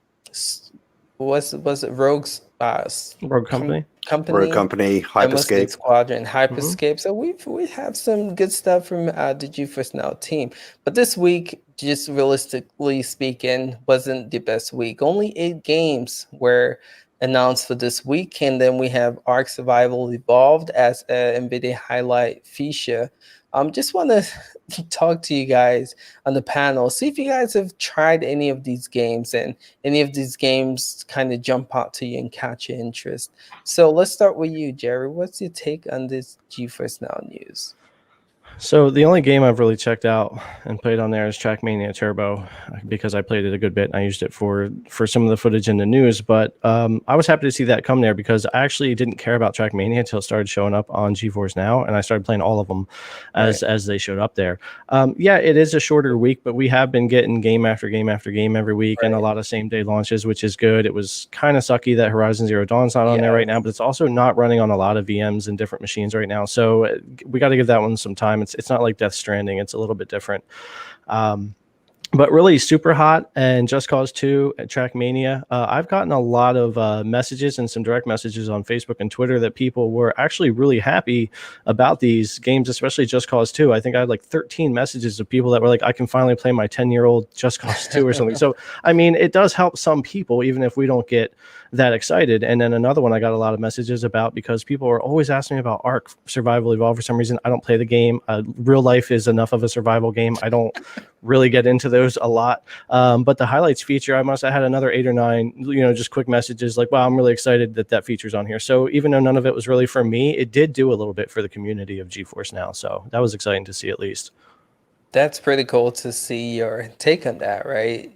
it Rogue Company? Rogue Company, Hyperscape Squadron, Hyperscape. So we have some good stuff from the Geforce Now team. But this week, just realistically speaking, wasn't the best week. Only 8 games were announced for this week, and then we have Ark Survival Evolved as an NVIDIA highlight feature. Just want to talk to you guys on the panel, see if you guys have tried any of these games and any of these games kind of jump out to you and catch your interest. So let's start with you, Jerry. What's your take on this Geforce Now news? So the only game I've really checked out and played on there is Trackmania Turbo because I played it a good bit. And I used it for some of the footage in the news, but I was happy to see that come there because I actually didn't care about Trackmania until it started showing up on Geforce Now, and I started playing all of them as they showed up there. Yeah, it is a shorter week, but we have been getting game after game after game every week, and a lot of same day launches, which is good. It was kind of sucky that Horizon Zero Dawn's not on there right now, but it's also not running on a lot of VMs and different machines right now. So we got to give that one some time. It's not like Death Stranding. It's a little bit different. But really super hot and Just Cause 2 at Trackmania. I've gotten a lot of messages and some direct messages on Facebook and Twitter that people were actually really happy about these games, especially Just Cause 2. I think I had like 13 messages of people that were like, I can finally play my 10-year-old Just Cause 2 or something. So, I mean, it does help some people, even if we don't get that excited. And then another one I got a lot of messages about because people are always asking me about Ark Survival Evolved. For some reason, I don't play the game. Real life is enough of a survival game. I don't really get into those a lot. But the highlights feature, I must have had another 8 or 9, just quick messages like, wow, I'm really excited that feature's on here. So even though none of it was really for me, it did do a little bit for the community of Geforce Now. So that was exciting to see at least. That's pretty cool to see your take on that, right?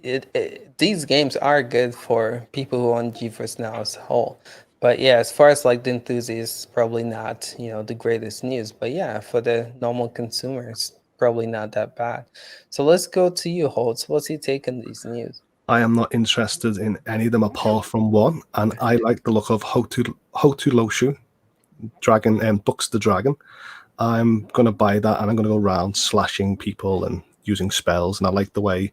These games are good for people who own Geforce Now as a whole. But yeah, as far as like the enthusiasts, probably not, the greatest news. But yeah, for the normal consumers, probably not that bad. So let's go to you, Holtz. What's your take on these news? I am not interested in any of them apart from one, and I like the look of Hotuloshu, Dragon, Books the Dragon. I'm going to buy that, and I'm going to go around slashing people and using spells, and I like the way,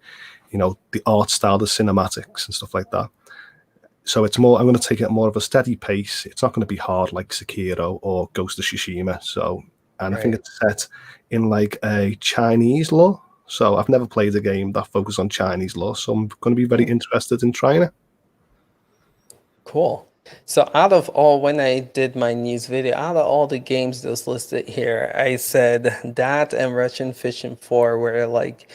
the art style, the cinematics and stuff like that. So it's more, I'm going to take it more of a steady pace. It's not going to be hard like Sekiro or Ghost of Tsushima. I think it's set in like a Chinese law. So I've never played a game that focuses on Chinese law. So I'm going to be very interested in trying it. Cool. So out of all, when I did my news video, out of all the games that's listed here, I said that and Russian Fishing 4 were like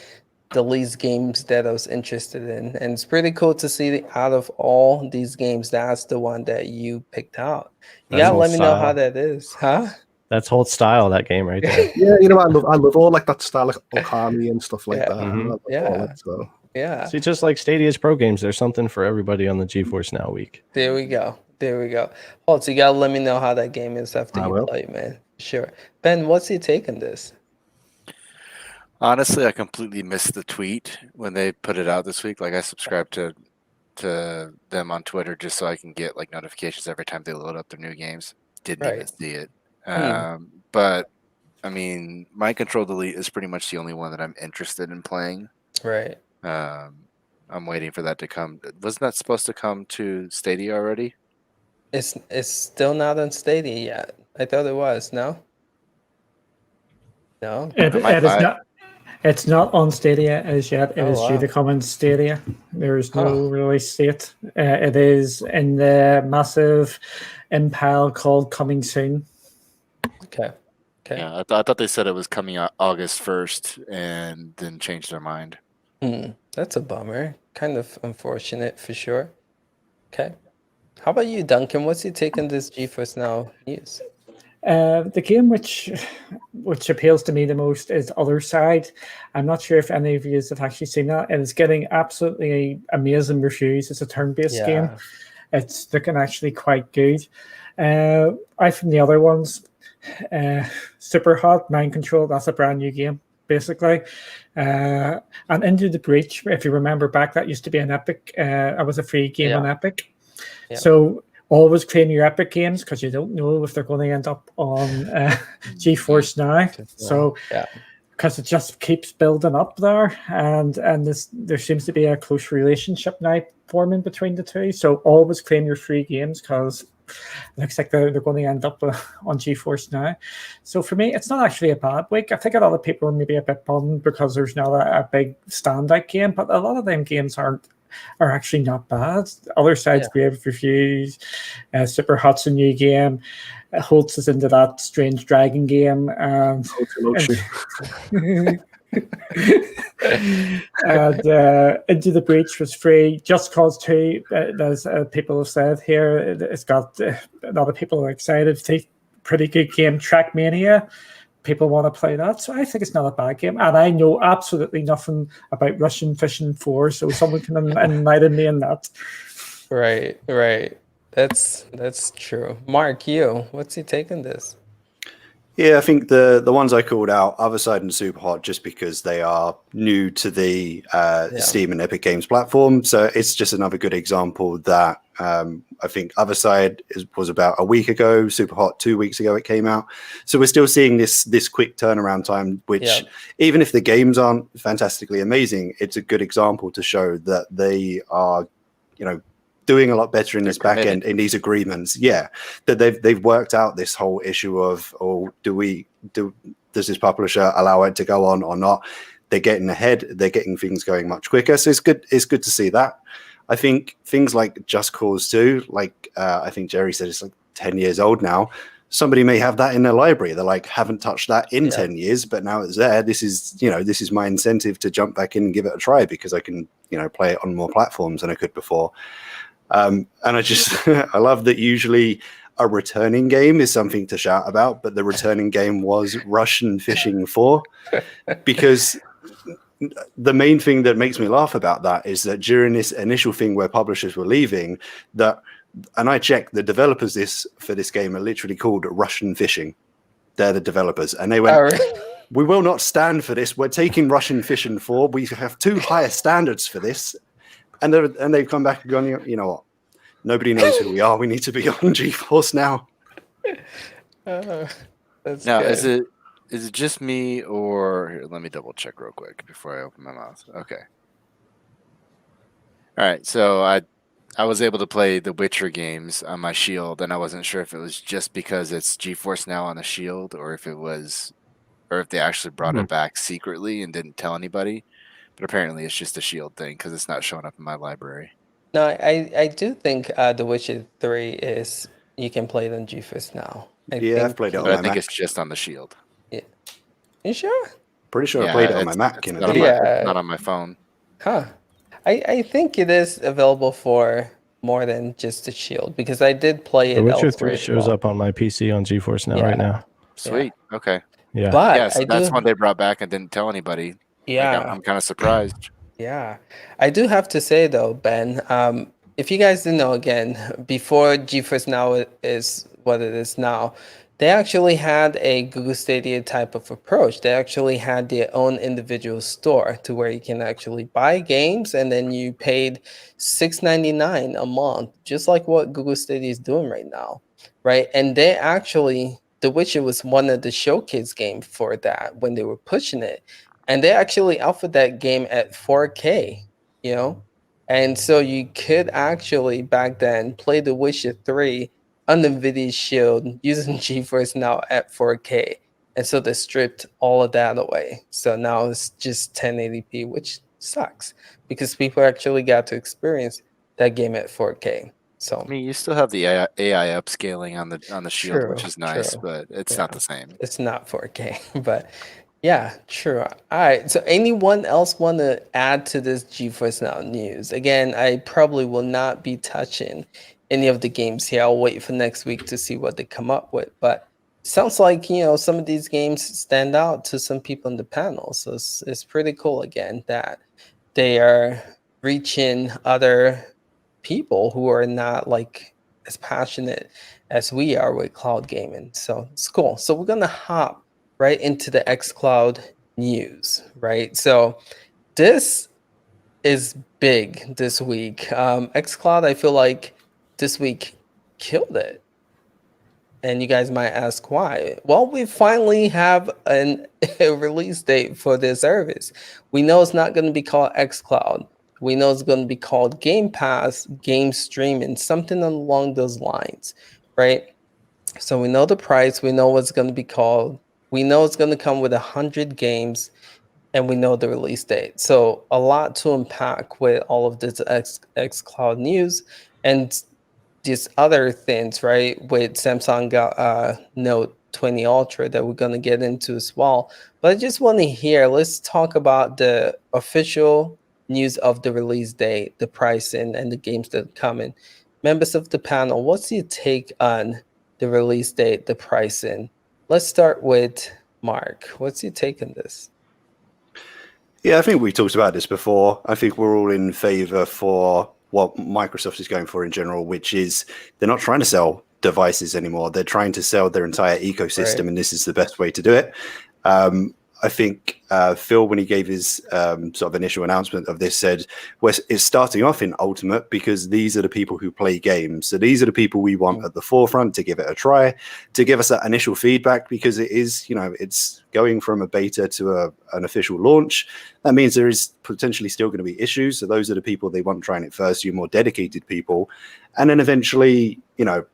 the least games that I was interested in. And it's pretty cool to see that out of all these games, that's the one that you picked out. You gotta let me know how that is, huh? That's whole style, that game right there. Yeah, I love all like that style, like Okami and stuff like that. Mm-hmm. Yeah. See, just like Stadia's pro games, there's something for everybody on the Geforce Now week. There we go. Hold, so you gotta let me know how that game is after you play, man. Sure. Ben, what's your take on this? Honestly, I completely missed the tweet when they put it out this week. Like, I subscribed to them on Twitter just so I can get like notifications every time they load up their new games. Didn't even see it. But I mean, Mind Control Delete is pretty much the only one that I'm interested in playing. Right. I'm waiting for that to come. Wasn't that supposed to come to Stadia already? It's still not on Stadia yet. I thought it was. No. It is not. It's not on Stadia as yet. It is due to come on Stadia. There is no release date. It is in the massive impile called Coming Soon. Okay. Yeah, I thought they said it was coming out August 1st and then changed their mind. That's a bummer. Kind of unfortunate for sure. Okay. How about you, Duncan? What's your take on this Geforce Now news? The game which appeals to me the most is Other Side. I'm not sure if any of you have actually seen that. It is getting absolutely amazing reviews. It's a turn-based game. It's looking actually quite good. From the other ones, Super Hot, Mind Control, that's a brand new game, basically. And Into the Breach, if you remember back, that used to be an Epic. It was a free game on Epic. Yeah. So always claim your Epic games because you don't know if they're going to end up on Geforce Now. So, because it just keeps building up there, and there seems to be a close relationship now forming between the two. So always claim your free games because it looks like they're going to end up on Geforce Now. So for me, it's not actually a bad week. I think a lot of people are maybe a bit bummed because there's not a big standout game, but a lot of them games are actually not bad. Other Side's great reviews. Super Hot's a new game. Holtz is into that strange dragon game. And Into the Breach was free. Just Cause 2, as people have said here, it's got a lot of people are excited. It's a pretty good game. Trackmania, people want to play that. So I think it's not a bad game. And I know absolutely nothing about Russian Fishing 4, so someone can enlighten me in that. Right. That's true. Mark, what's your take on this? Yeah, I think the ones I called out, Other Side and Super Hot, just because they are new to the Steam and Epic Games platform. So it's just another good example that I think Other Side was about a week ago, Super Hot 2 weeks ago it came out. So we're still seeing this quick turnaround time, which even if the games aren't fantastically amazing, it's a good example to show that they are, doing a lot better in this back end in these agreements. Yeah, that they've worked out this whole issue of, does this publisher allow it to go on or not? They're getting ahead. They're getting things going much quicker. So it's good. It's good to see that. I think things like Just Cause 2, like I think Jerry said, it's like 10 years old now. Somebody may have that in their library. They're like, haven't touched that in 10 years, but now it's there. This is my incentive to jump back in and give it a try because I can, play it on more platforms than I could before. And I love that usually a returning game is something to shout about, but the returning game was Russian Fishing 4, because the main thing that makes me laugh about that is that during this initial thing where publishers were leaving, and I checked, the developers for this game are literally called Russian Fishing. They're the developers, and they went, we will not stand for this. We're taking Russian Fishing 4. We have too high standards for this. And they've come back and gone, you know what? Nobody knows who we are. We need to be on GeForce Now. That's Now, good. is it just me, or here, let me double check real quick before I open my mouth. Okay. All right. So I was able to play the Witcher games on my Shield, and I wasn't sure if it was just because it's GeForce Now on the Shield, or if they actually brought it back secretly and didn't tell anybody. But apparently, it's just a Shield thing because it's not showing up in my library. No, I do think The Witcher 3 is you can play it on GeForce Now. I've played it on But I my think Mac. it's just on the Shield. You sure? Pretty sure I Yeah, played it on my it's- Mac. it's In a not on day. my- not on my phone. Huh. I think it is available for more than just the Shield because I did play it The Witcher elsewhere 3 as shows well. up on my PC on GeForce Now Yeah. right now. Sweet. Okay. Yeah. But Yes, I that's do, one they brought back and didn't tell anybody. yeah. Like, I'm kind of surprised. Yeah, I do have to say though, Ben, if you guys didn't know, again, before GeForce Now is what it is now, they actually had a Google Stadia type of approach. They actually had their own individual store to where you can actually buy games and then you paid $6.99 a month, just like what Google Stadia is doing right now, right? And they actually, The Witcher was one of the showcase games for that when they were pushing it. And they actually offered that game at 4K, you know? And so you could actually back then play The Witcher 3 on the Nvidia Shield using GeForce Now at 4K. And so they stripped all of that away. So now it's just 1080p, which sucks because people actually got to experience that game at 4K. So I mean, you still have the AI upscaling on the Shield, which True, is nice, true. but it's Yeah. not the same. It's not 4K, but yeah, true. All right. So anyone else want to add to this GeForce Now news? Again, I probably will not be touching any of the games here. I'll wait for next week to see what they come up with. But sounds like, some of these games stand out to some people in the panel. So it's pretty cool again that they are reaching other people who are not like as passionate as we are with cloud gaming. So it's cool. So we're gonna hop right into the Xcloud news, right? So this is big this week. Xcloud, I feel like this week killed it. And you guys might ask why. Well, we finally have a release date for this service. We know it's not going to be called Xcloud. We know it's going to be called Game Pass, Game Streaming, something along those lines, right? So we know the price. We know what's going to be called. We know it's going to come with 100 games, and we know the release date. So a lot to unpack with all of this Xcloud news and these other things, right? With Samsung Note 20 Ultra that we're going to get into as well. But I just want to hear, let's talk about the official news of the release date, the pricing, and the games that are coming. Members of the panel, what's your take on the release date, the pricing? Let's start with Mark. What's your take on this? Yeah, I think we talked about this before. I think we're all in favor for what Microsoft is going for in general, which is they're not trying to sell devices anymore. They're trying to sell their entire ecosystem, Right. and this is the best way to do it. I think Phil, when he gave his sort of initial announcement of this, said, well, it's starting off in Ultimate because these are the people who play games. So these are the people we want at the forefront to give it a try, to give us that initial feedback, because it is, it's going from a beta to an official launch. That means there is potentially still going to be issues. So those are the people they want trying it first, your more dedicated people. And then eventually,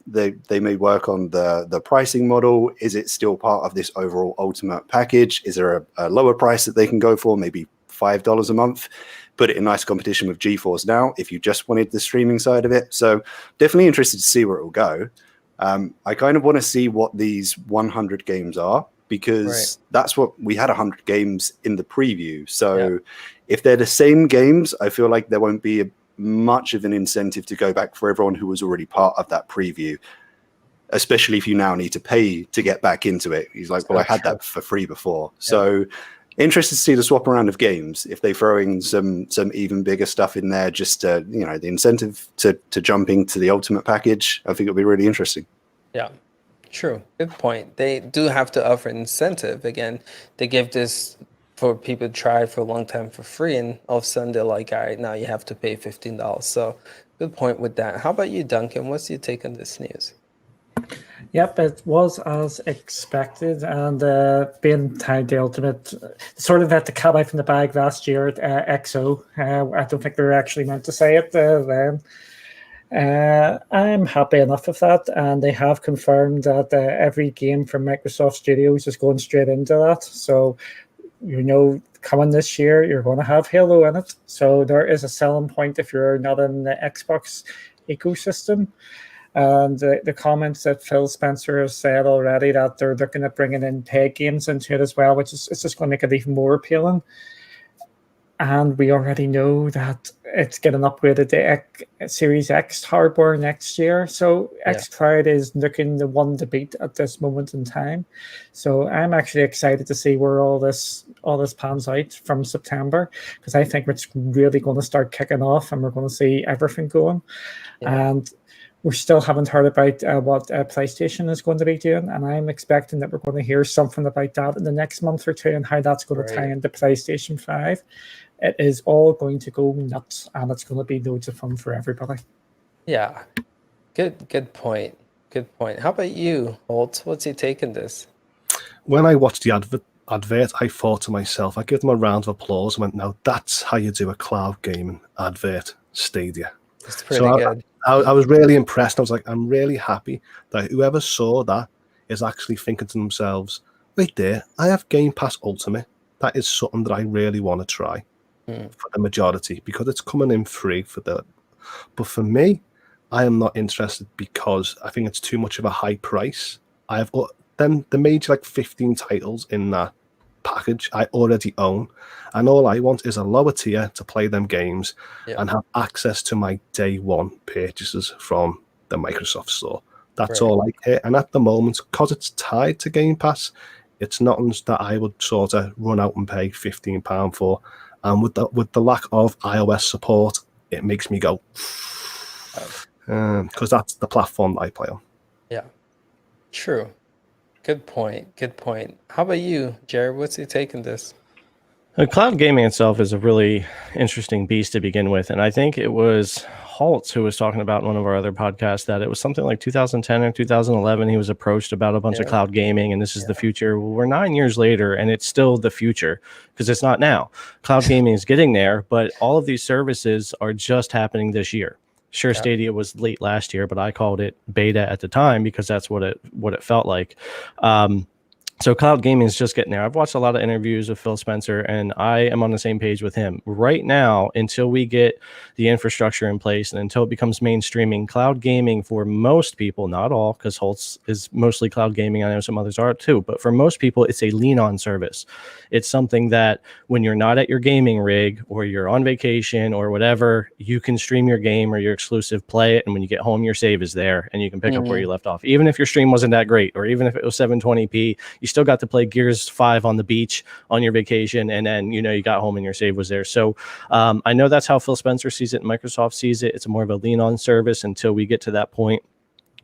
they may work on the pricing model. Is it still part of this overall Ultimate package? Is there a lower price that they can go for, maybe $5 a month? Put it in nice competition with GeForce Now if you just wanted the streaming side of it. So definitely interested to see where it will go. I kind of want to see what these 100 games are, because that's what we had 100 games in the preview. So if they're the same games, I feel like there won't be much of an incentive to go back for everyone who was already part of that preview, especially if you now need to pay to get back into it. He's like, well, I had that for free before. So interested to see the swap around of games. If they throw in some even bigger stuff in there, just the incentive to jump into the Ultimate package, I think it'll be really interesting. Yeah, true. Good point. They do have to offer incentive. Again, they give this for people to try for a long time for free, and all of a sudden they're like, all right, now you have to pay $15. So good point with that. How about you, Duncan? What's your take on this news? Yep, it was as expected, and being tied the ultimate, sort of had the cat out from the bag last year at XO. I don't think they were actually meant to say it then. I'm happy enough with that, and they have confirmed that every game from Microsoft Studios is going straight into that. So, coming this year, you're going to have Halo in it. So there is a selling point if you're not in the Xbox ecosystem. And the comments that Phil Spencer has said already that they're looking at bringing in paid games into it as well, which is it's just going to make it even more appealing. And we already know that it's getting upgraded to Series X hardware next year. So Xcloud is looking the one to beat at this moment in time. So I'm actually excited to see where all this pans out from September, because I think it's really going to start kicking off and we're going to see everything going. Yeah. And we still haven't heard about what PlayStation is going to be doing, and I'm expecting that we're going to hear something about that in the next month or two and how that's going to tie into PlayStation 5. It is all going to go nuts, and it's going to be loads of fun for everybody. Yeah, good point. Good point. How about you, Holt? What's your take on this? When I watched the advert, I thought to myself, I give them a round of applause and went, now that's how you do a cloud gaming advert, Stadia. It's pretty good. I was really impressed. I was like, I'm really happy that whoever saw that is actually thinking to themselves, wait there, I have Game Pass Ultimate. That is something that I really want to try for the majority, because it's coming in free for the. But for me, I am not interested because I think it's too much of a high price. I have then the major 15 titles in that package I already own, and all I want is a lower tier to play them games and have access to my day one purchases from the Microsoft store. That's all I care. And at the moment, because it's tied to Game Pass, it's nothing that I would sort of run out and pay £15 for. And with the lack of iOS support, it makes me go because that's the platform that I play on. Yeah, true. Good point. Good point. How about you, Jared? What's your take on this? Cloud gaming itself is a really interesting beast to begin with. And I think it was Holtz who was talking about in one of our other podcasts that it was something like 2010 or 2011. He was approached about a bunch of cloud gaming, and this is the future. Well, we're 9 years later, and it's still the future because it's not now. Cloud gaming is getting there, but all of these services are just happening this year. Sure, Stadia was late last year, but I called it beta at the time because that's what it felt like. So cloud gaming is just getting there. I've watched a lot of interviews with Phil Spencer, and I am on the same page with him. Right now, until we get the infrastructure in place and until it becomes mainstreaming, cloud gaming for most people, not all, because Holtz is mostly cloud gaming. I know some others are too, but for most people, it's a lean-on service. It's something that when you're not at your gaming rig or you're on vacation or whatever, you can stream your game or your exclusive, play it, and when you get home, your save is there, and you can pick up where you left off. Even if your stream wasn't that great, or even if it was 720p, you still got to play Gears 5 on the beach on your vacation, and then you got home and your save was there. So I know that's how Phil Spencer sees it and Microsoft sees it. It's more of a lean-on service until we get to that point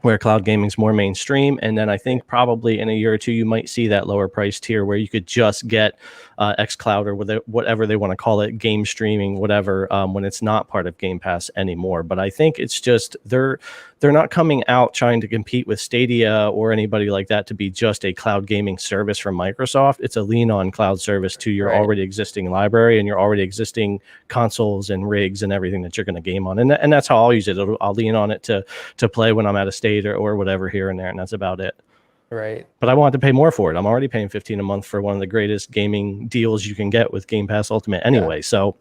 where cloud gaming is more mainstream. And then I think probably in a year or two, you might see that lower price tier where you could just get Xcloud or whatever they want to call it, game streaming, whatever, when it's not part of Game Pass anymore. But I think it's just they're not coming out trying to compete with Stadia or anybody like that to be just a cloud gaming service from Microsoft. It's a lean-on cloud service to your already existing library and your already existing consoles and rigs and everything that you're going to game on. And that's how I'll use it. I'll lean on it to play when I'm at a state or whatever here and there, and that's about it. Right. But I wanted to pay more for it. I'm already paying $15 a month for one of the greatest gaming deals you can get with Game Pass Ultimate anyway. So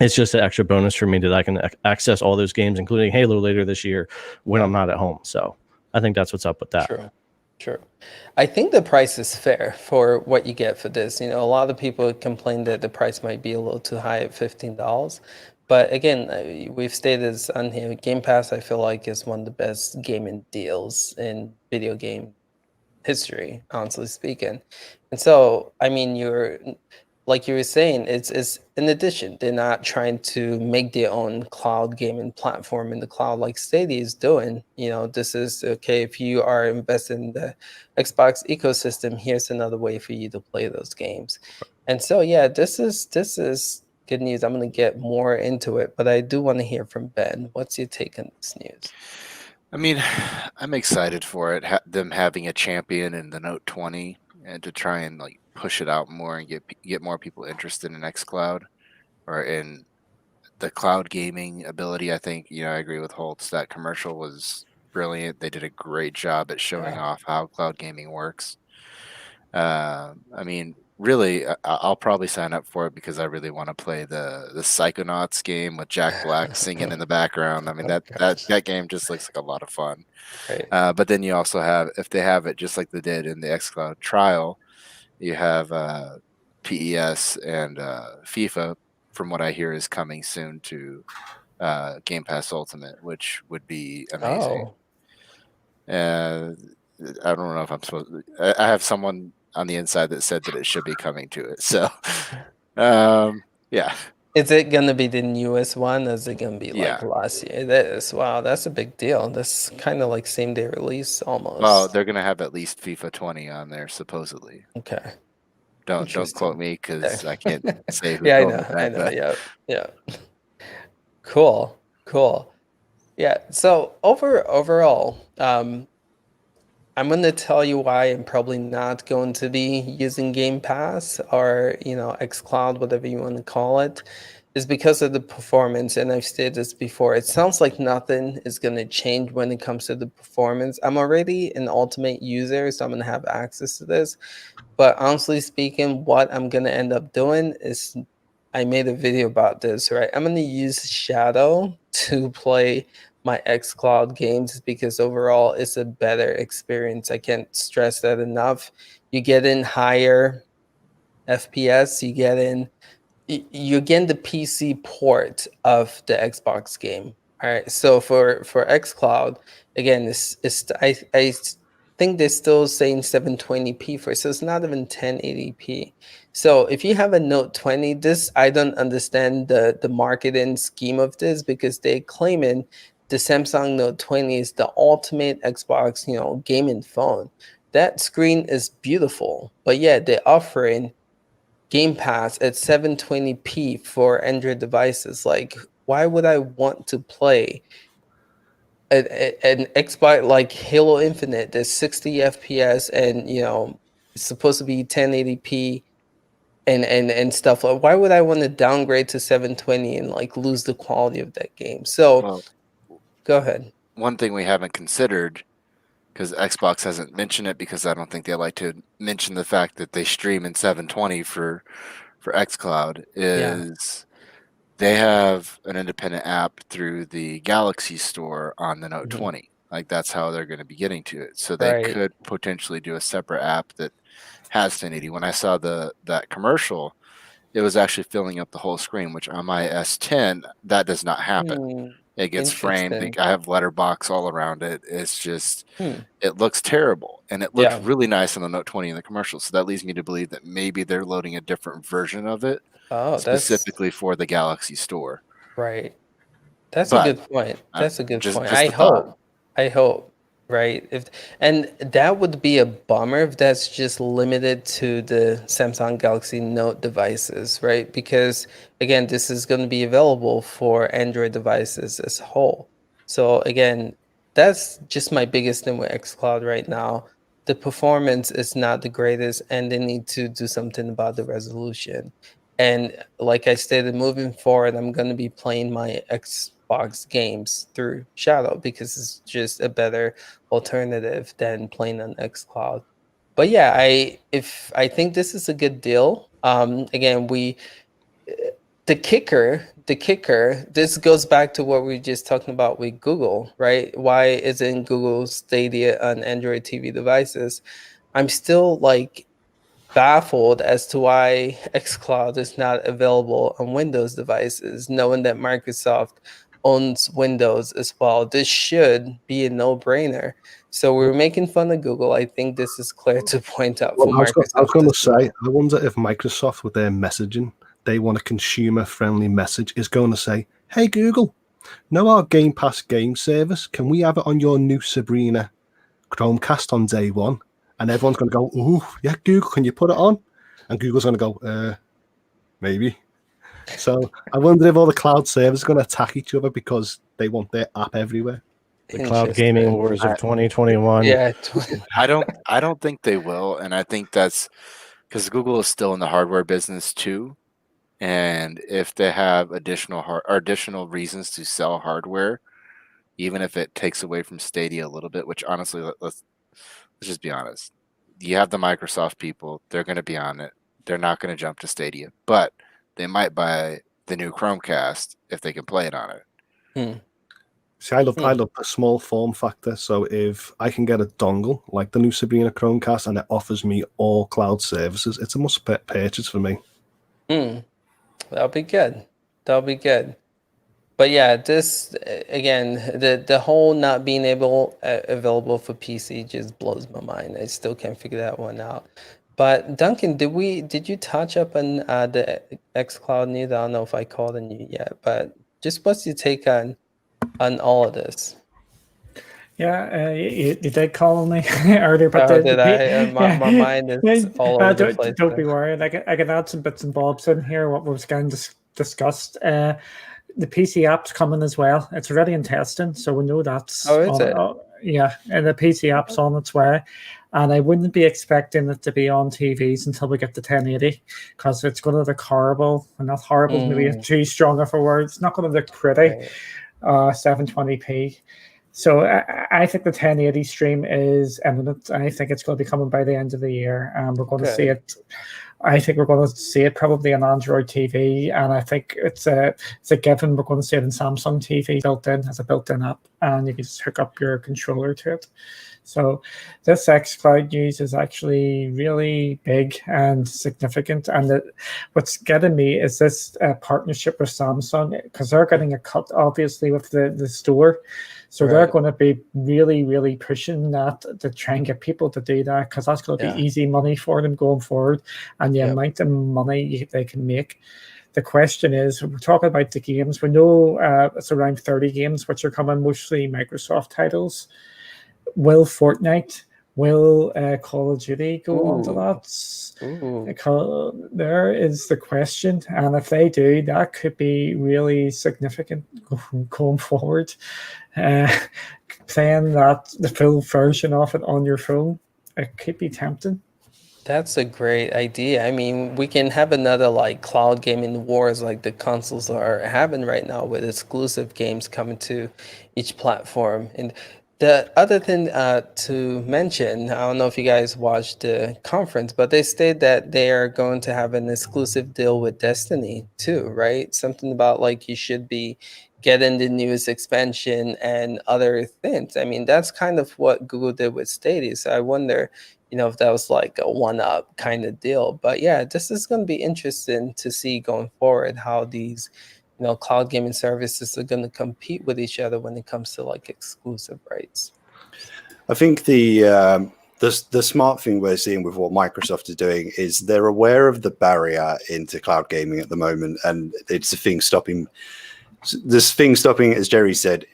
it's just an extra bonus for me that I can access all those games, including Halo later this year when I'm not at home. So I think that's what's up with that. True. I think the price is fair for what you get for this. A lot of people complain that the price might be a little too high at $15. But again, we've stated this on here. Game Pass, I feel like, is one of the best gaming deals in video game history, honestly speaking. And so, I mean, like you were saying, it's in addition. They're not trying to make their own cloud gaming platform in the cloud like Stadia is doing. This is okay. If you are invested in the Xbox ecosystem, here's another way for you to play those games. And so, yeah, this is good news. I'm going to get more into it, but I do want to hear from Ben. What's your take on this news? I mean, I'm excited for it. Them having a champion in the Note 20 and to try and like push it out more and get more people interested in Xcloud or in the cloud gaming ability. I think I agree with Holtz. That commercial was brilliant. They did a great job at showing off how cloud gaming works. I mean, really, I'll probably sign up for it because I really want to play the Psychonauts game with Jack Black singing in the background. I mean, that game just looks like a lot of fun. Right. But then you also have, if they have it just like they did in the Xcloud trial, you have PES and FIFA, from what I hear, is coming soon to Game Pass Ultimate, which would be amazing. I don't know if I'm supposed to. I have someone on the inside that said that it should be coming to it. So, yeah. Is it going to be the newest one? Or is it going to be like last year? That is, wow, that's a big deal. That's kind of like same day release almost. Well, they're going to have at least FIFA 20 on there, supposedly. Okay. Don't quote me because I can't say who yeah, told me that. I know. Yeah. Cool. Yeah. So overall, I'm going to tell you why I'm probably not going to be using Game Pass or, Xcloud, whatever you want to call it, is because of the performance. And I've stated this before. It sounds like nothing is going to change when it comes to the performance. I'm already an Ultimate user, so I'm going to have access to this. But honestly speaking, what I'm going to end up doing is, I made a video about this, right? I'm going to use Shadow to play my Xcloud games because overall it's a better experience. I can't stress that enough. You get in higher FPS, you're getting the PC port of the Xbox game. All right. So for Xcloud, again, I think they're still saying 720p for it, so it's not even 1080p. So if you have a Note 20, this, I don't understand the marketing scheme of this, because they're claiming the Samsung Note 20 is the ultimate Xbox, gaming phone. That screen is beautiful, but yeah, they're offering Game Pass at 720p for Android devices. Like, why would I want to play an Xbox like Halo Infinite that's 60 FPS and it's supposed to be 1080p and stuff? Like, why would I want to downgrade to 720 and like lose the quality of that game? So go ahead. One thing we haven't considered, because Xbox hasn't mentioned it, because I don't think they like to mention the fact that they stream in 720 for Xcloud, is they have an independent app through the Galaxy Store on the Note 20. Like, that's how they're going to be getting to it. So they could potentially do a separate app that has 1080. When I saw that commercial, it was actually filling up the whole screen, which on my S10, that does not happen. It gets framed. I have letterbox all around it. It's just, it looks terrible. And it looked really nice on the Note 20 in the commercial. So that leads me to believe that maybe they're loading a different version of it specifically for the Galaxy Store. Right. That's a good point. That's a good point. I hope. Right. And that would be a bummer if that's just limited to the Samsung Galaxy Note devices, right? Because again, this is going to be available for Android devices as a whole. So again, that's just my biggest thing with Xcloud right now. The performance is not the greatest, and they need to do something about the resolution. And like I stated, moving forward, I'm going to be playing my Xbox games through Shadow because it's just a better alternative than playing on Xcloud. But yeah, I think this is a good deal. Again, the kicker, this goes back to what we were just talking about with Google, right? Why isn't Google Stadia on Android TV devices? I'm still like baffled as to why Xcloud is not available on Windows devices, knowing that Microsoft owns Windows as well. This should be a no-brainer. So we were making fun of Google. I think this is clear to point out for Well, I was Microsoft. going to as well. say, I wonder if Microsoft, with their messaging, they want a consumer-friendly message, is going to say, "Hey Google, know our Game Pass game service? Can we have it on your new Sabrina Chromecast on day one?" And everyone's going to go, "Ooh, yeah, Google, can you put it on?" And Google's going to go, maybe. So I wonder if all the cloud servers are going to attack each other because they want their app everywhere. The cloud gaming wars of 2021. Yeah. I don't think they will, and I think that's because Google is still in the hardware business too. And if they have additional reasons to sell hardware, even if it takes away from Stadia a little bit, which honestly, let's just be honest. You have the Microsoft people; they're going to be on it. They're not going to jump to Stadia, but they might buy the new Chromecast if they can play it on it. See, I love the small form factor. So if I can get a dongle like the new Sabrina Chromecast and it offers me all cloud services, it's a must purchase for me. That'll be good. That'll be good. But yeah, this again, the whole not being available for PC just blows my mind. I still can't figure that one out. But Duncan, did you touch up on the Xcloud news? I don't know if I called on you yet, but just what's your take on all of this? Yeah, you did call on me earlier, but my mind is all over the place. Don't be worried. I can add some bits and bobs in here. What was getting discussed. The PC app's coming as well. It's already in testing, so we know that's. Oh, is it? Yeah, and the PC app's on its way. And I wouldn't be expecting it to be on TVs until we get the 1080, because it's going to look horrible. And not horrible, maybe too strong of a word. It's not going to look pretty. 720p. So I think the 1080 stream is imminent. I think it's going to be coming by the end of the year, and we're going to see it. I think we're going to see it probably on Android TV, and I think it's a given. We're going to see it in Samsung TV built in as a built-in app, and you can just hook up your controller to it. So this Xcloud news is actually really big and significant. And what's getting me is this partnership with Samsung, because they're getting a cut, obviously, with the store. So they're going to be really, really pushing that to try and get people to do that, because that's going to be easy money for them going forward, and the amount of money they can make. The question is, we're talking about the games. We know it's around 30 games, which are coming, mostly Microsoft titles. Will Fortnite, will Call of Duty go on to that? There is the question. And if they do, that could be really significant going forward. Playing the full version of it on your phone, it could be tempting. That's a great idea. I mean, we can have another like cloud gaming wars like the consoles are having right now, with exclusive games coming to each platform. And the other thing to mention, I don't know if you guys watched the conference, but they stated that they are going to have an exclusive deal with Destiny too, right? Something about like you should be getting the newest expansion and other things. I mean, that's kind of what Google did with Stadia. So I wonder, if that was like a one-up kind of deal. But yeah, this is going to be interesting to see going forward how these cloud gaming services are going to compete with each other when it comes to like exclusive rights. I think the smart thing we're seeing with what Microsoft is doing is they're aware of the barrier into cloud gaming at the moment, and it's a thing stopping. This thing stopping, as Jerry said,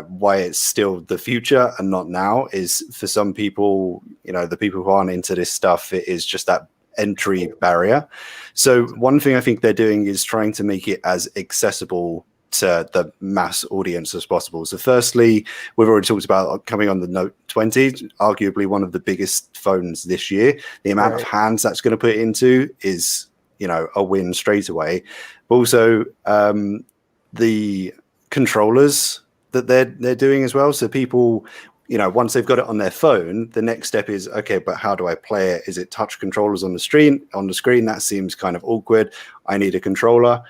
why it's still the future and not now is for some people, the people who aren't into this stuff, it is just that entry barrier. So one thing I think they're doing is trying to make it as accessible to the mass audience as possible. So firstly, we've already talked about coming on the Note 20, arguably one of the biggest phones this year. The amount of hands that's going to put it into is, a win straight away. But also the controllers that they're doing as well. So people, once they've got it on their phone, the next step is, okay, but how do I play it? Is it touch controllers on the screen? That seems kind of awkward. I need a controller.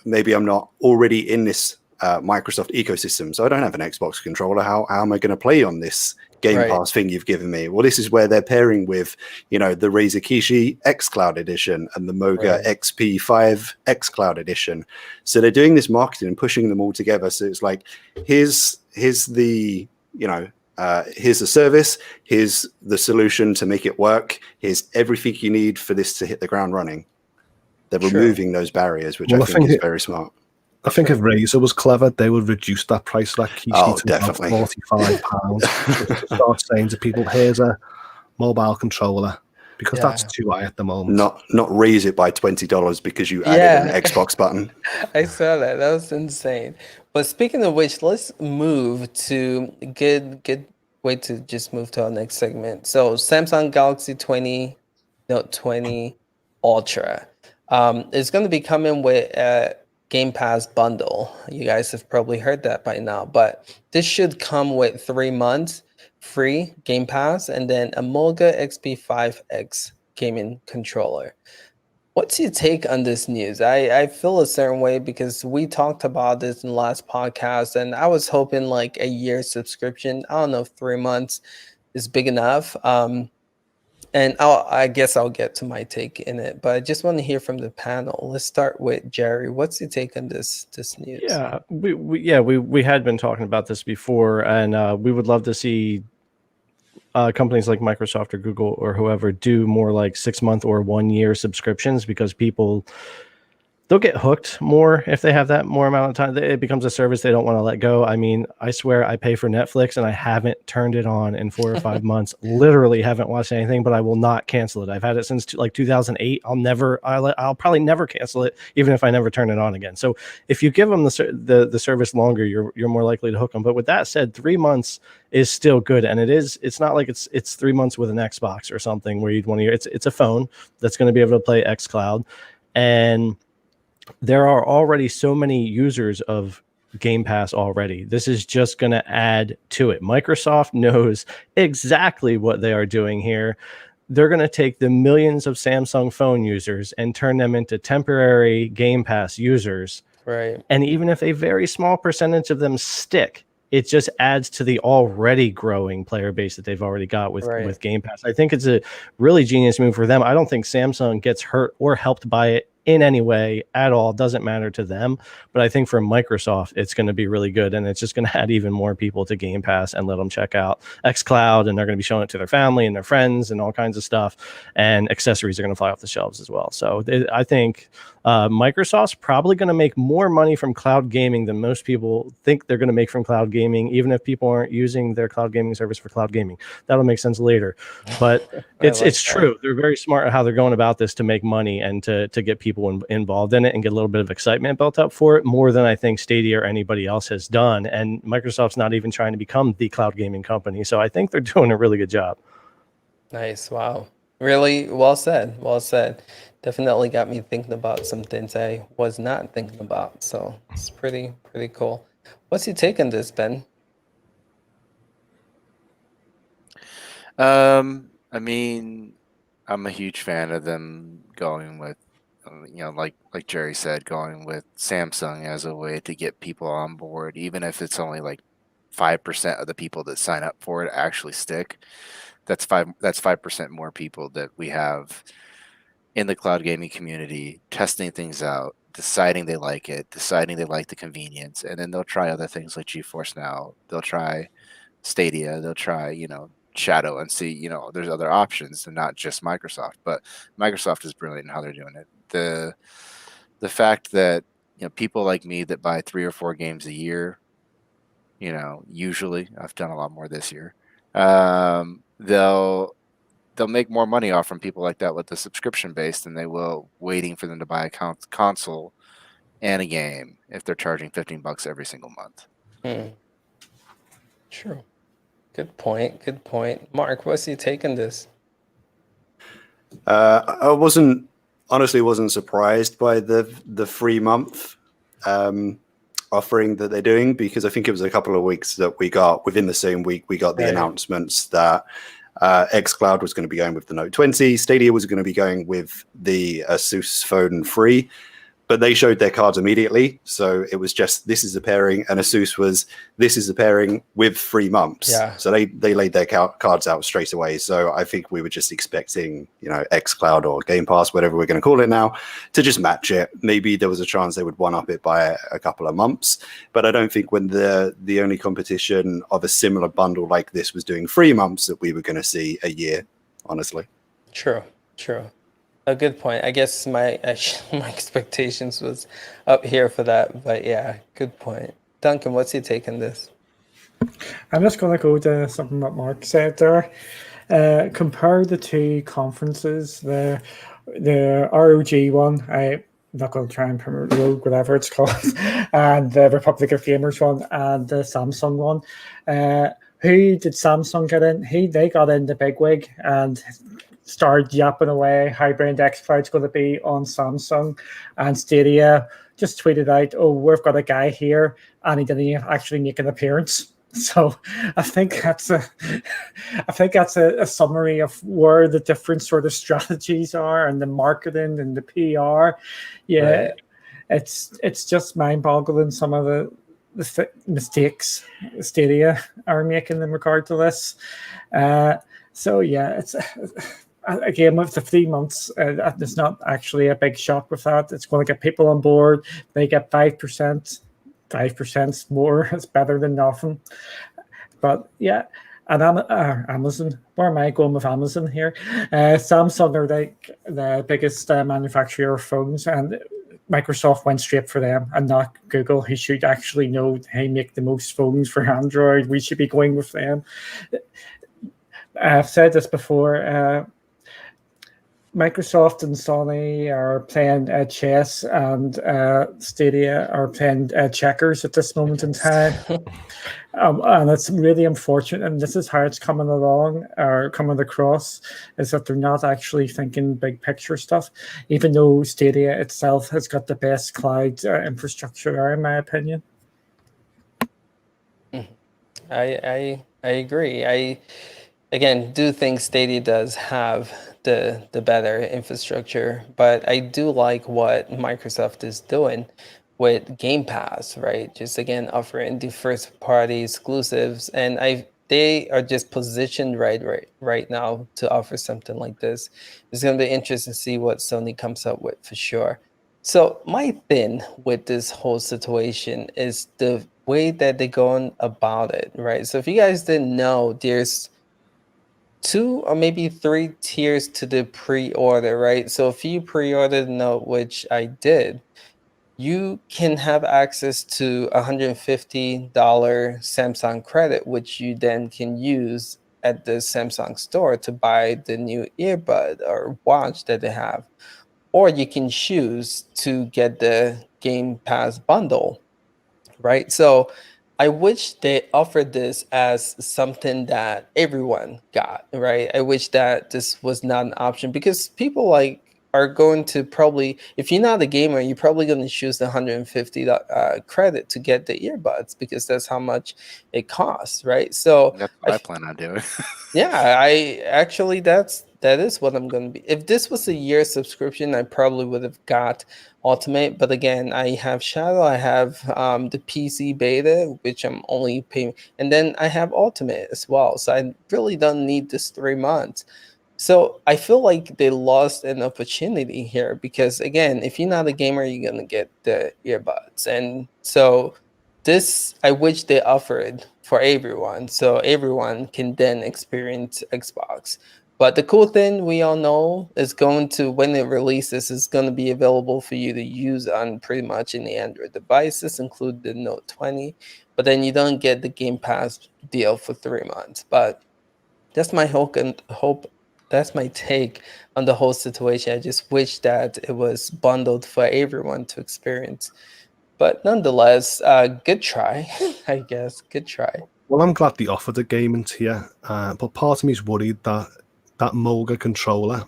Maybe I'm not already in this Microsoft ecosystem, so I don't have an Xbox controller. How am I going to play on this Game Right. Pass thing you've given me. Well, this is where they're pairing with, the Razer Kishi Xcloud edition and the Moga XP5 Xcloud edition. So they're doing this marketing and pushing them all together. So it's like, here's the, here's the service, here's the solution to make it work, here's everything you need for this to hit the ground running. They're removing those barriers, which I think is very smart. I think if Razer was clever, they would reduce that price of that Kishi to definitely. about £45. Just to start saying to people, here's a mobile controller, because that's too high at the moment. Not raise it by $20 because you added an Xbox button. I saw that. That was insane. But speaking of which, let's move to good way to just move to our next segment. So Samsung Galaxy 20 Note 20 Ultra is going to be coming with a Game Pass bundle. You guys have probably heard that by now, but this should come with 3 months free Game Pass and then a Moga XP5X gaming controller. What's your take on this news? I feel a certain way because we talked about this in the last podcast, and I was hoping like a year subscription. I don't know if 3 months is big enough. And I guess I'll get to my take in it, but I just want to hear from the panel. Let's start with Jerry. What's your take on this news? Yeah, we had been talking about this before, and we would love to see companies like Microsoft or Google or whoever do more like 6-month or 1 year subscriptions, because they'll get hooked more if they have that more amount of time. It becomes a service they don't want to let go. I mean, I swear I pay for Netflix and I haven't turned it on in 4 or 5 months. Literally haven't watched anything, but I will not cancel it. I've had it since 2008. I'll probably never cancel it, even if I never turn it on again. So if you give them the service longer, you're more likely to hook them. But with that said, 3 months is still good, and it's not like it's 3 months with an Xbox or something where you'd want to. It's a phone that's going to be able to play Xcloud, and there are already so many users of Game Pass already. This is just going to add to it. Microsoft knows exactly what they are doing here. They're going to take the millions of Samsung phone users and turn them into temporary Game Pass users. Right. And even if a very small percentage of them stick, it just adds to the already growing player base that they've already got with Game Pass. I think it's a really genius move for them. I don't think Samsung gets hurt or helped by it in any way at all. Doesn't matter to them, but I think for Microsoft it's going to be really good, and it's just going to add even more people to Game Pass and let them check out Xcloud, and they're going to be showing it to their family and their friends and all kinds of stuff, and accessories are going to fly off the shelves as well. So I think Microsoft's probably going to make more money from cloud gaming than most people think they're going to make from cloud gaming, even if people aren't using their cloud gaming service for cloud gaming. That'll make sense later, but it's true. They're very smart at how they're going about this to make money and to get people involved in it and get a little bit of excitement built up for it, more than I think Stadia or anybody else has done. And Microsoft's not even trying to become the cloud gaming company. So I think they're doing a really good job. Nice. Wow. Really well said. Well said. Definitely got me thinking about some things I was not thinking about. So it's pretty cool. What's your take on this, Ben? I mean, I'm a huge fan of them going with, like Jerry said, going with Samsung as a way to get people on board, even if it's only like 5% of the people that sign up for it actually stick. That's 5% more people that we have in the cloud gaming community testing things out, deciding they like it, deciding they like the convenience, and then they'll try other things like Geforce Now. They'll try Stadia. They'll try, Shadow, and see, there's other options and not just Microsoft. But Microsoft is brilliant in how they're doing it. The fact that people like me that buy 3 or 4 games a year, usually I've done a lot more this year, they'll make more money off from people like that with the subscription base than they will waiting for them to buy a console and a game if they're charging $15 every single month. True. Good point. Mark, what's your take on this? I honestly wasn't surprised by the 3 month offering that they're doing, because I think it was a couple of weeks that we got within the same week we got the announcements that Xcloud was going to be going with the Note 20, Stadia was going to be going with the Asus Phone 3. but they showed their cards immediately. So it was just, this is a pairing, and Asus was, this is a pairing with 3 months. Yeah. So they laid their cards out straight away. So I think we were just expecting, Xcloud or Game Pass, whatever we're going to call it now, to just match it. Maybe there was a chance they would one-up it by a couple of months. But I don't think when the only competition of a similar bundle like this was doing 3 months that we were going to see a year, honestly. True. A good point. I guess my expectations was up here for that, but yeah, good point. Duncan, what's your take on this? I'm just going to go to something that Mark said there. Compare the 2 conferences, the ROG one, I'm not going to try and promote Rogue, whatever it's called, and the Republic of Gamers one, and the Samsung one. Who did Samsung get in? They got in the bigwig and started yapping away how brand Xcloud's going to be on Samsung, and Stadia just tweeted out, "Oh, we've got a guy here," and he didn't actually make an appearance. So I think that's a summary of where the different sort of strategies are, and the marketing and the PR. Yeah, right. It's just mind-boggling some of the mistakes Stadia are making in regard to this. So yeah, it's. Again, with the 3 months, there's not actually a big shock with that. It's going to get people on board. They get 5%. 5% more. It's better than nothing. But yeah, and Amazon. Where am I going with Amazon here? Samsung are the biggest manufacturer of phones, and Microsoft went straight for them and not Google, who should actually know, hey, make the most phones for Android. We should be going with them. I've said this before. Microsoft and Sony are playing chess, and Stadia are playing checkers at this moment in time. And it's really unfortunate, and this is how it's coming along, or coming across, is that they're not actually thinking big picture stuff, even though Stadia itself has got the best cloud infrastructure there, in my opinion. I agree. I again do think Stadia does have the better infrastructure, but I do like what Microsoft is doing with Game Pass, right? Just again offering the first party exclusives, and they are just positioned right now to offer something like this. It's going to be interesting to see what Sony comes up with for sure. So my thing with this whole situation is the way that they're going about it, right? So if you guys didn't know, there's 2 or maybe 3 tiers to the pre-order, right? So if you pre-ordered a Note, which I did, you can have access to $150 Samsung credit, which you then can use at the Samsung store to buy the new earbud or watch that they have. Or you can choose to get the Game Pass bundle, right? So I wish they offered this as something that everyone got, right? I wish that this was not an option, because people are going to probably, if you're not a gamer, you're probably going to choose the $150 credit to get the earbuds, because that's how much it costs, right? So that's what I plan on doing. Yeah, I actually that is what I'm going to be. If this was a year subscription, I probably would have got Ultimate. But again, I have Shadow, I have the PC beta, which I'm only paying, and then I have Ultimate as well. So I really don't need this 3 months. So I feel like they lost an opportunity here, because again, if you're not a gamer, you're gonna get the earbuds, and so this I wish they offered for everyone, so everyone can then experience Xbox. But the cool thing we all know is going to, when it releases, is going to be available for you to use on pretty much any Android devices, include the Note 20. But then you don't get the Game Pass deal for 3 months. But that's my hope. That's my take on the whole situation. I just wish that it was bundled for everyone to experience. But nonetheless, good try, I guess. Good try. Well, I'm glad they offered a gaming tier, but part of me is worried that that Moga controller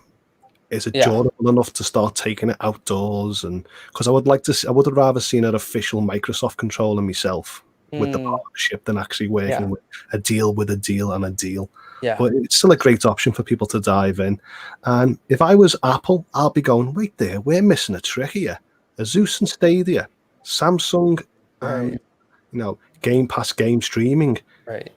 is it durable enough to start taking it outdoors, and because I would have rather seen an official Microsoft controller myself with the partnership than actually working with a deal and a deal. Yeah. But it's still a great option for people to dive in. And if I was Apple, I'll be going, wait there, we're missing a trick here. Asus and Stadia, Samsung, Right. Game Pass game streaming. Right.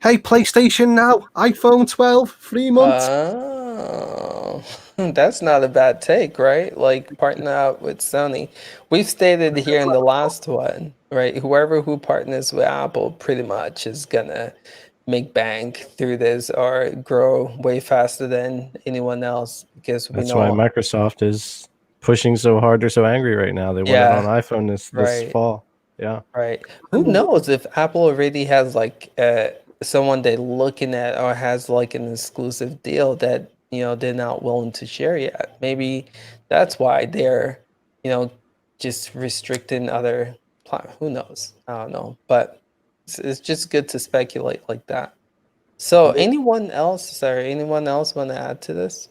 Hey, PlayStation Now, iPhone 12, 3 months. Oh, that's not a bad take, right? Like partner up with Sony. We've stated here in the last one, right? Who partners with Apple pretty much is gonna make bank through this or grow way faster than anyone else because we That's why know. Microsoft is pushing so hard. They're so angry right now. They want it on Yeah, iPhone this right. fall. Yeah. Right. Who knows if Apple already has like someone they're looking at or has like an exclusive deal that, they're not willing to share yet. Maybe that's why they're, just restricting other who knows? I don't know. But it's just good to speculate like that. So anyone else want to add to this?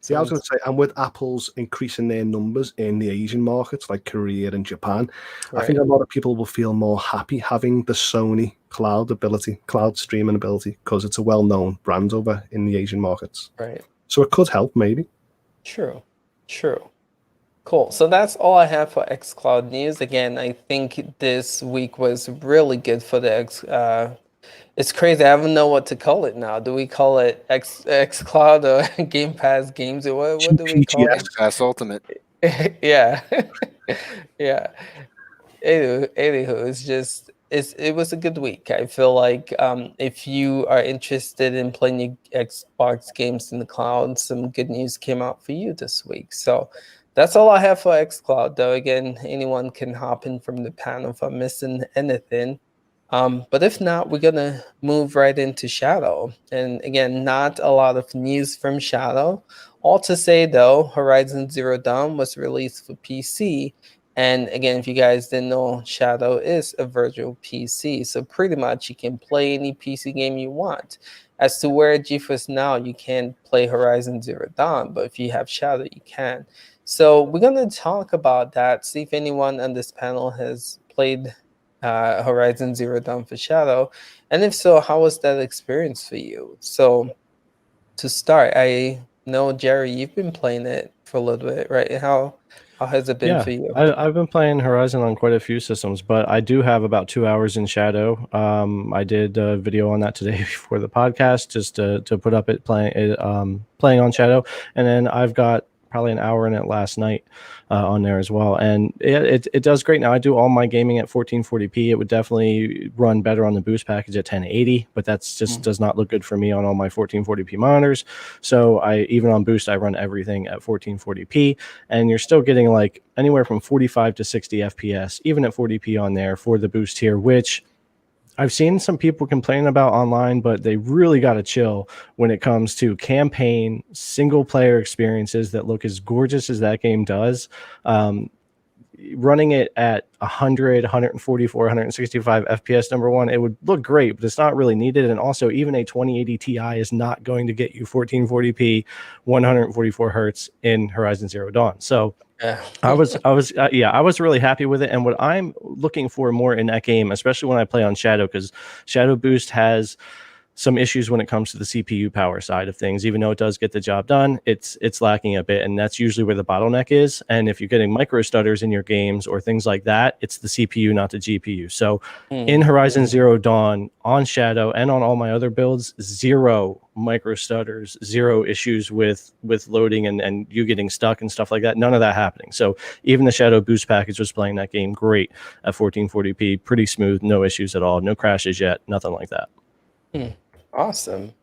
Yeah, I was going to say, and with Apple's increasing their numbers in the Asian markets like Korea and Japan, I think a lot of people will feel more happy having the Sony cloud streaming ability, because it's a well-known brand over in the Asian markets. Right. So it could help, maybe. True. Cool. So that's all I have for Xcloud news. Again, I think this week was really good for the it's crazy. I don't know what to call it now. Do we call it Xcloud or Game Pass games, or what do we call it? Pass Ultimate. Yeah. Yeah. Anywho, it was a good week. I feel like if you are interested in playing your Xbox games in the cloud, some good news came out for you this week. So that's all I have for Xcloud, though. Again, anyone can hop in from the panel if I'm missing anything. But if not, we're going to move right into Shadow. And again, not a lot of news from Shadow. All to say, though, Horizon Zero Dawn was released for PC. And again, if you guys didn't know, Shadow is a virtual PC. So pretty much you can play any PC game you want. As to where Geforce Now, you can't play Horizon Zero Dawn. But if you have Shadow, you can. So we're going to talk about that, see if anyone on this panel has played Horizon Zero Dawn for Shadow, and if so, how was that experience for you? So to start, I know, Jerry, you've been playing it for a little bit, right? How has it been for you? I've been playing Horizon on quite a few systems, but I do have about 2 hours in Shadow. I did a video on that today before the podcast, just to put up it playing on Shadow, and then I've got probably an hour in it last night on there as well, and it does great. Now I do all my gaming at 1440p. It would definitely run better on the boost package at 1080, but that's just does not look good for me on all my 1440p monitors. So even on boost I run everything at 1440p, and you're still getting like anywhere from 45 to 60 FPS even at 40p on there for the boost tier, which I've seen some people complain about online, but they really got to chill when it comes to campaign single player experiences that look as gorgeous as that game does. Running it at 100, 144, 165 FPS, number one, it would look great, but it's not really needed. And also, even a 2080 Ti is not going to get you 1440p, 144 hertz in Horizon Zero Dawn. So I was really happy with it. And what I'm looking for more in that game, especially when I play on Shadow, because Shadow Boost has some issues when it comes to the CPU power side of things. Even though it does get the job done, it's lacking a bit, and that's usually where the bottleneck is. And if you're getting micro stutters in your games or things like that, it's the CPU, not the GPU. So in Horizon Zero Dawn, on Shadow, and on all my other builds, zero micro stutters, zero issues with loading and you getting stuck and stuff like that. None of that happening. So even the Shadow Boost package was playing that game great at 1440p, pretty smooth, no issues at all, no crashes yet, nothing like that. Awesome.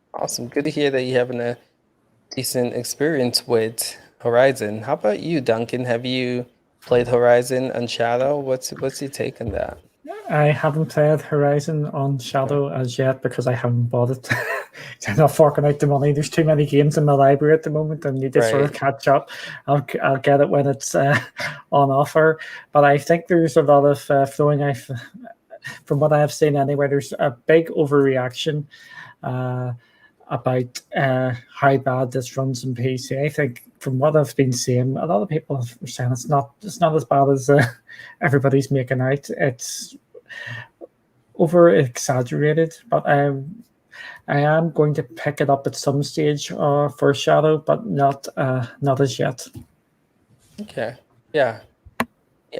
Good to hear that you're having a decent experience with Horizon. How about you, Duncan? Have you played Horizon on Shadow? What's your take on that? I haven't played Horizon on Shadow as yet because I haven't bought it. I'm not forking out the money. There's too many games in my library at the moment. I need to sort of catch up. I'll get it when it's on offer. But I think there's a lot of throwing out. From what I have seen anyway, there's a big overreaction about how bad this runs in PC. I think from what I've been seeing, a lot of people are saying it's not as bad as everybody's making out. It's over exaggerated, but I am going to pick it up at some stage for Shadow, but not as yet. Okay. Yeah,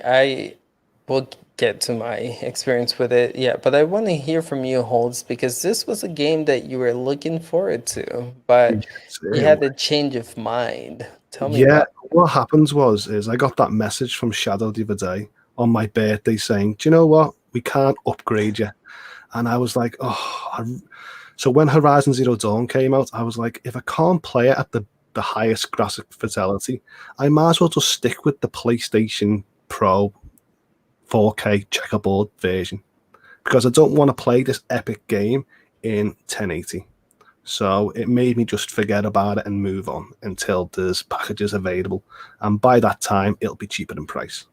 I will get to my experience with it. Yeah, but I want to hear from you, Holds, because this was a game that you were looking forward to, but Yes, you had a change of mind. Tell me yeah, about what happened is I got that message from Shadow the other day on my birthday saying, "Do you know what? We can't upgrade you." And I was like, So when Horizon Zero Dawn came out, I was like, if I can't play it at the highest graphic fidelity, I might as well just stick with the PlayStation Pro 4K checkerboard version because I don't want to play this epic game in 1080. So it made me just forget about it and move on until there's packages available. And by that time, it'll be cheaper than price.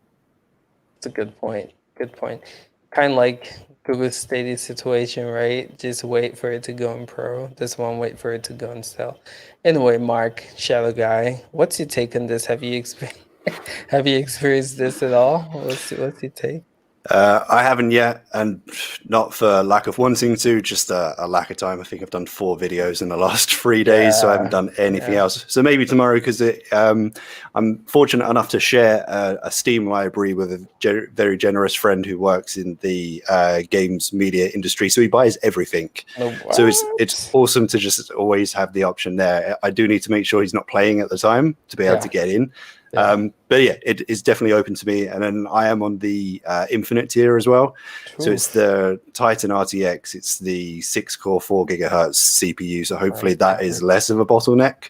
That's a good point. Good point. Kind of like Google Stadia situation, right? Just wait for it to go in Pro. This one, wait for it to go in Stealth. Anyway, Mark, Shadow Guy, what's your take on this? Have you experienced this at all? What's your take? I haven't yet, and not for lack of wanting to, just a lack of time. I think I've done 4 videos in the last 3 days, so I haven't done anything else. So maybe tomorrow, because I'm fortunate enough to share a Steam library with a very generous friend who works in the games media industry. So he buys everything. So it's awesome to just always have the option there. I do need to make sure he's not playing at the time to be able to get in. But yeah, it is definitely open to me. And then I am on the Infinite tier as well. True. So it's the Titan RTX. It's the 6-core, 4 gigahertz CPU. So hopefully that is less of a bottleneck.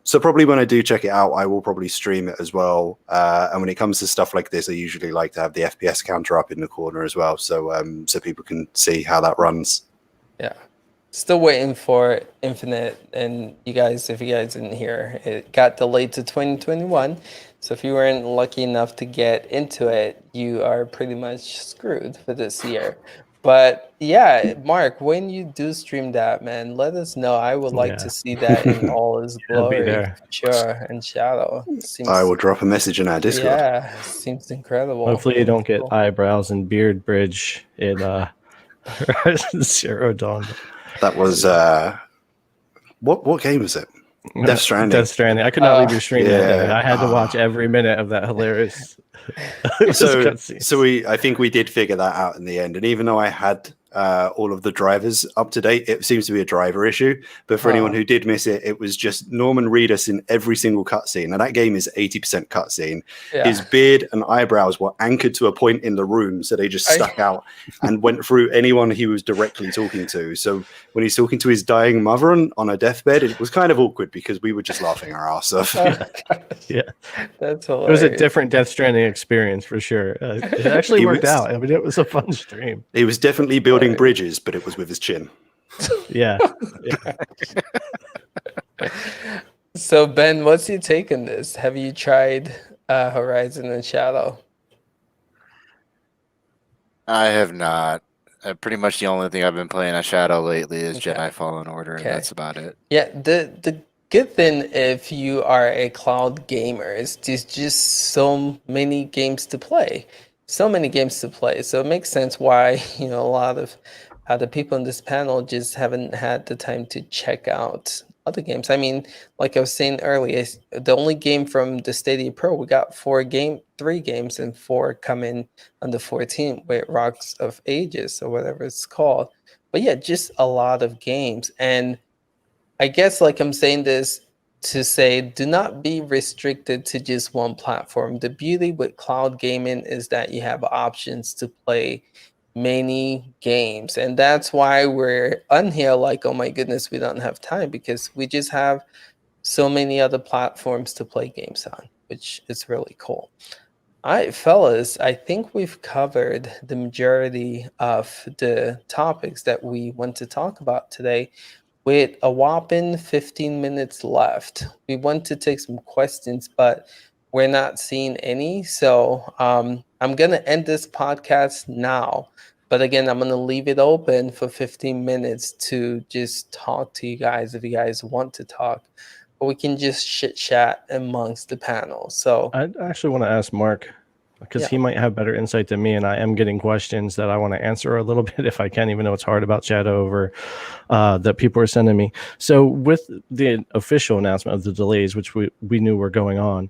So probably when I do check it out, I will probably stream it as well. And when it comes to stuff like this, I usually like to have the FPS counter up in the corner as well. So so people can see how that runs. Yeah. Still waiting for Infinite, and you guys, if you guys didn't hear, it got delayed to 2021. So if you weren't lucky enough to get into it, you are pretty much screwed for this year. But yeah, Mark, when you do stream that, man, let us know. I would like to see that in all its glory. Be there. Sure, and Shadow. I will drop a message in our Discord. Yeah, seems incredible. Hopefully you don't get eyebrows and beard bridge in Horizon Zero Dawn. That was what game was it? Death Stranding. Death Stranding. I could not leave your stream that day. I had to watch every minute of that hilarious. I think we did figure that out in the end. And even though I had all of the drivers up to date, it seems to be a driver issue. But for anyone who did miss it, it was just Norman Reedus in every single cutscene. And that game is 80% cutscene. His beard and eyebrows were anchored to a point in the room, so they just stuck out and went through anyone he was directly talking to. So when he's talking to his dying mother on a deathbed, it was kind of awkward because we were just laughing our ass off. Yeah, that's hilarious. It was a different Death Stranding experience for sure. It actually worked out. I mean, it was a fun stream. He was definitely building bridges, but it was with his chin. Yeah. So Ben, what's your take on this? Have you tried Horizon and Shadow? I have not. Pretty much the only thing I've been playing on Shadow lately is Jedi Fallen Order, and that's about it. Yeah, the good thing if you are a cloud gamer is there's just so many games to play. So many games to play. So it makes sense why, a lot of the people in this panel just haven't had the time to check out other games. I mean, like I was saying earlier, the only game from the Stadia Pro, we got 3 games, and 4 coming on the 14th with Rocks of Ages or whatever it's called. But yeah, just a lot of games. And I guess like I'm saying this to say, do not be restricted to just one platform. The beauty with cloud gaming is that you have options to play many games. And that's why we're on here like, oh my goodness, we don't have time, because we just have so many other platforms to play games on, which is really cool. All right, fellas, I think we've covered the majority of the topics that we want to talk about today. With a whopping 15 minutes left, we want to take some questions, but we're not seeing any. So I'm going to end this podcast now. But again, I'm going to leave it open for 15 minutes to just talk to you guys if you guys want to talk. Or we can just chit-chat amongst the panel. So I actually want to ask Mark, because he might have better insight than me, and I am getting questions that I want to answer a little bit if I can, even though it's hard about Shadow over that people are sending me. So with the official announcement of the delays, which we knew were going on,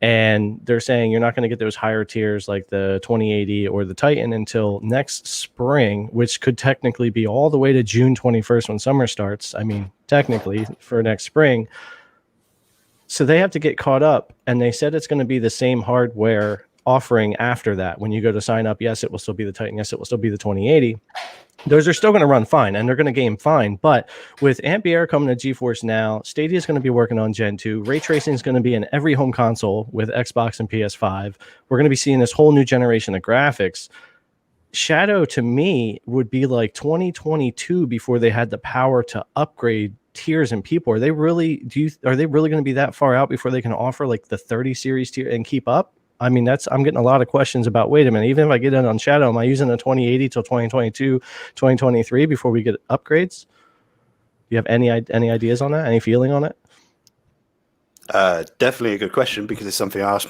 And they're saying you're not going to get those higher tiers like the 2080 or the Titan until next spring, which could technically be all the way to June 21st when summer starts. I mean, technically for next spring. So they have to get caught up, and they said it's going to be the same hardware offering after that. When you go to sign up, yes, it will still be the Titan. Yes, it will still be the 2080. Those are still going to run fine, and they're going to game fine. But with Ampere coming to GeForce Now, Stadia is going to be working on Gen 2. Ray tracing is going to be in every home console with Xbox and PS5. We're going to be seeing this whole new generation of graphics. Shadow, to me, would be like 2022 before they had the power to upgrade tiers and people. Are they really going to be that far out before they can offer like the 30 series tier and keep up? I mean, I'm getting a lot of questions about, wait a minute, even if I get in on Shadow, am I using a 2080 till 2022, 2023 before we get upgrades? Do you have any ideas on that? Any feeling on it? Definitely a good question, because it's something I ask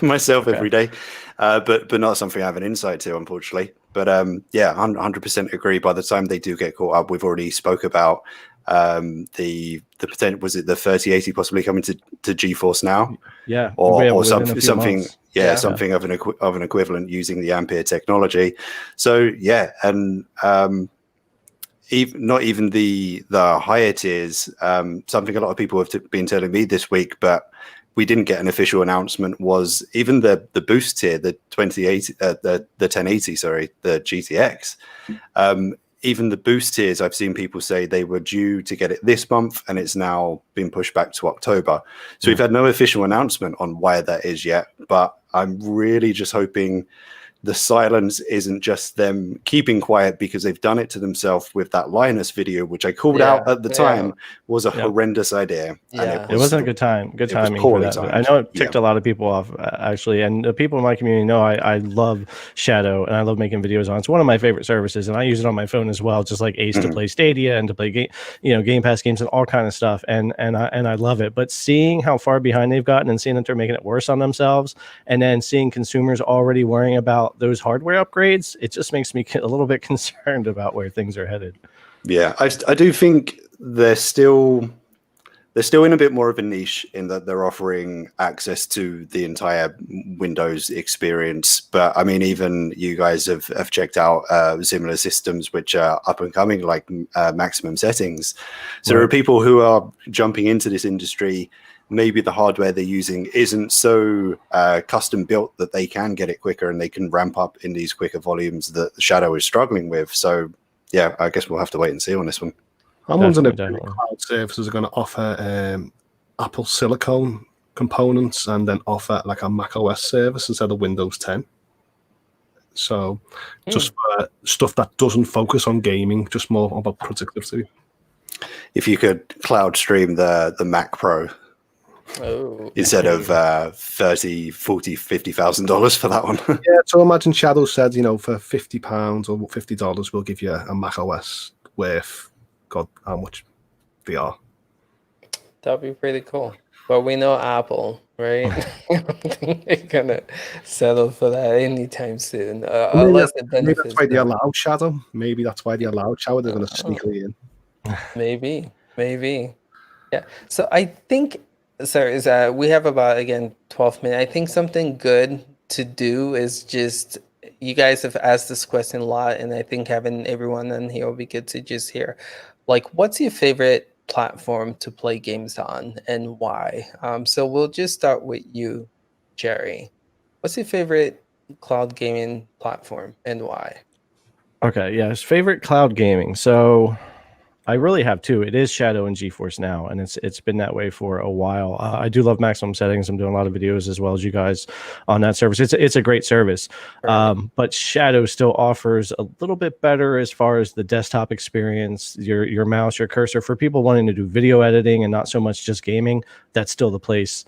myself every day, but not something I have an insight to, unfortunately. But yeah, 100% agree. By the time they do get caught up, we've already spoke about the potential. Was it the 3080 possibly coming to GeForce Now? Yeah, or something. Months. Something of an equivalent using the Ampere technology. So yeah, and not even the higher tiers. Something a lot of people have been telling me this week, but we didn't get an official announcement, was even the boost tier, the 2080, the 1080, sorry, the GTX. Even the boost tiers, I've seen people say they were due to get it this month, and it's now been pushed back to October. So we've had no official announcement on why that is yet, but I'm really just hoping the silence isn't just them keeping quiet because they've done it to themselves with that Linus video, which I called out at the time was a horrendous idea. Yeah. And it wasn't a good time. Good timing for that. I know it ticked a lot of people off, actually. And the people in my community know I love Shadow, and I love making videos on it. It's one of my favorite services, and I use it on my phone as well, just like Ace to play Stadia and to play Game Pass games and all kind of stuff. And I love it. But seeing how far behind they've gotten and seeing that they're making it worse on themselves, and then seeing consumers already worrying about those hardware upgrades, it just makes me a little bit concerned about where things are headed. Yeah, I do think they're still in a bit more of a niche in that they're offering access to the entire Windows experience. But I mean, even you guys have checked out similar systems which are up and coming, like maximum settings. So there are people who are jumping into this industry. Maybe the hardware they're using isn't so custom built that they can get it quicker and they can ramp up in these quicker volumes that the Shadow is struggling with. So yeah, I guess we'll have to wait and see on this one. I'm wondering if cloud services are going to offer Apple Silicon components and then offer like a Mac OS service instead of Windows 10. So just for stuff that doesn't focus on gaming, just more about productivity. If you could cloud stream the Mac Pro. Instead of $30,000, $40,000, $50,000 for that one. Yeah, so imagine Shadow said, for £50 or $50, we'll give you a Mac OS worth, God, how much they are. That'd be pretty cool. But we know Apple, right? I don't think they're gonna settle for that anytime soon. Unless it benefits. Maybe that's why they allow Shadow. Maybe that's why they allow Shadow. They're going to sneakily in. Maybe. Yeah. So I think. So we have about, again, 12 minutes. I think something good to do is just, you guys have asked this question a lot, and I think having everyone in here will be good to just hear, like, what's your favorite platform to play games on and why? So we'll just start with you, Jerry. What's your favorite cloud gaming platform and why? Okay, yes, favorite cloud gaming. So I really have two. It is Shadow and GeForce Now, and it's been that way for a while. I do love maximum settings. I'm doing a lot of videos as well as you guys on that service. It's a great service, but Shadow still offers a little bit better as far as the desktop experience, your mouse, your cursor. For people wanting to do video editing and not so much just gaming, that's still the place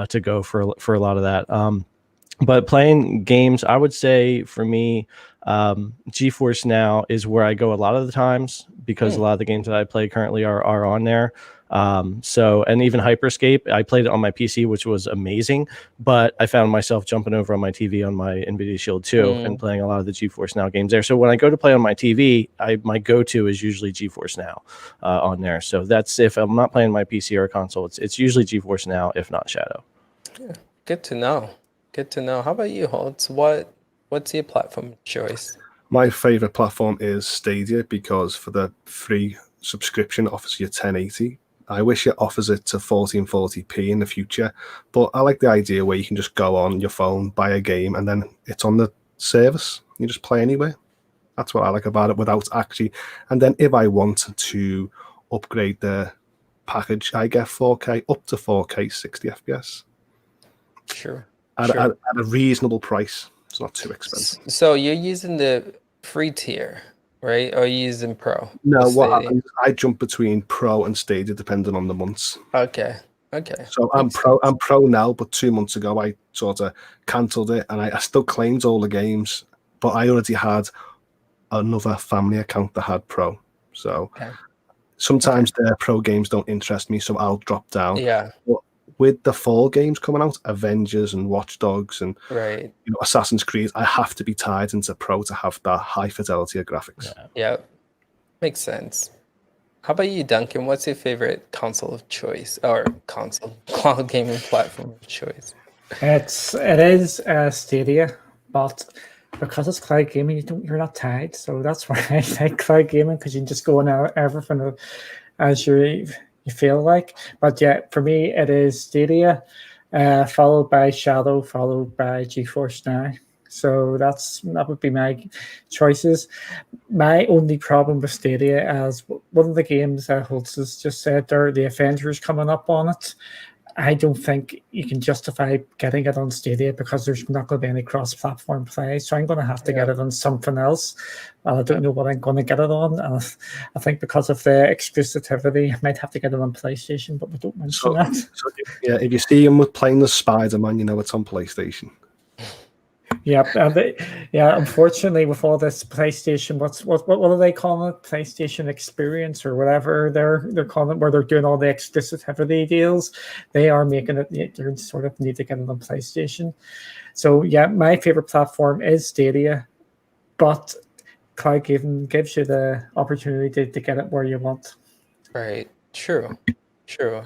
to go for a lot of that. But playing games, I would say for me, GeForce Now is where I go a lot of the times because a lot of the games that I play currently are on there. And even Hyperscape, I played it on my PC, which was amazing, but I found myself jumping over on my TV on my NVIDIA Shield 2 and playing a lot of the GeForce Now games there. So when I go to play on my TV, my go-to is usually GeForce Now on there. So that's if I'm not playing my PC or a console, it's usually GeForce Now, if not Shadow. Yeah. Good to know. Good to know. How about you, Holtz? What's your platform choice? My favorite platform is Stadia because for the free subscription it offers you 1080. I wish it offers it to 1440p in the future, but I like the idea where you can just go on your phone, buy a game, and then it's on the service. You just play anywhere. That's what I like about it without actually. And then if I want to upgrade the package, I get 4K, up to 4K 60 FPS Sure. at Sure. a reasonable price. It's not too expensive. So you're using the free tier, right? Or are you using Pro? No, with what Stadia? happens? I jump between Pro and Stadia depending on the months. Okay. Okay. So I'm Makes Pro. sense. I'm Pro now, but 2 months ago I sort of cancelled it, and I still claimed all the games, but I already had another family account that had Pro. So Okay. sometimes the Pro games don't interest me, so I'll drop down. Yeah. But with the fall games coming out, Avengers and Watch Dogs and Right. Assassin's Creed, I have to be tied into Pro to have that high fidelity of graphics. Yeah. Makes sense. How about you, Duncan? What's your favorite console of choice or console cloud gaming platform of choice? It is Stadia, but because it's cloud gaming, you're not tied. So that's why I like cloud gaming, because you can just go on everything as you feel like. But yeah, for me, it is Stadia, followed by Shadow, followed by Geforce Now. So that would be my choices. My only problem with Stadia, as one of the games that Holtz has just said there, the Avengers coming up on it, I don't think you can justify getting it on Stadia because there's not going to be any cross-platform play. So I'm going to have to get it on something else. I don't know what I'm going to get it on. And I think because of the exclusivity, I might have to get it on PlayStation, but we don't mention that. So yeah, if you see him playing the Spider-Man, you know it's on PlayStation. Yeah, unfortunately, with all this PlayStation, what do they call it? PlayStation Experience or whatever they're calling it, where they're doing all the exclusivity deals. They are making it. You sort of need to get it on PlayStation. So yeah, my favorite platform is Stadia, but cloud gaming gives you the opportunity to get it where you want. Right. True.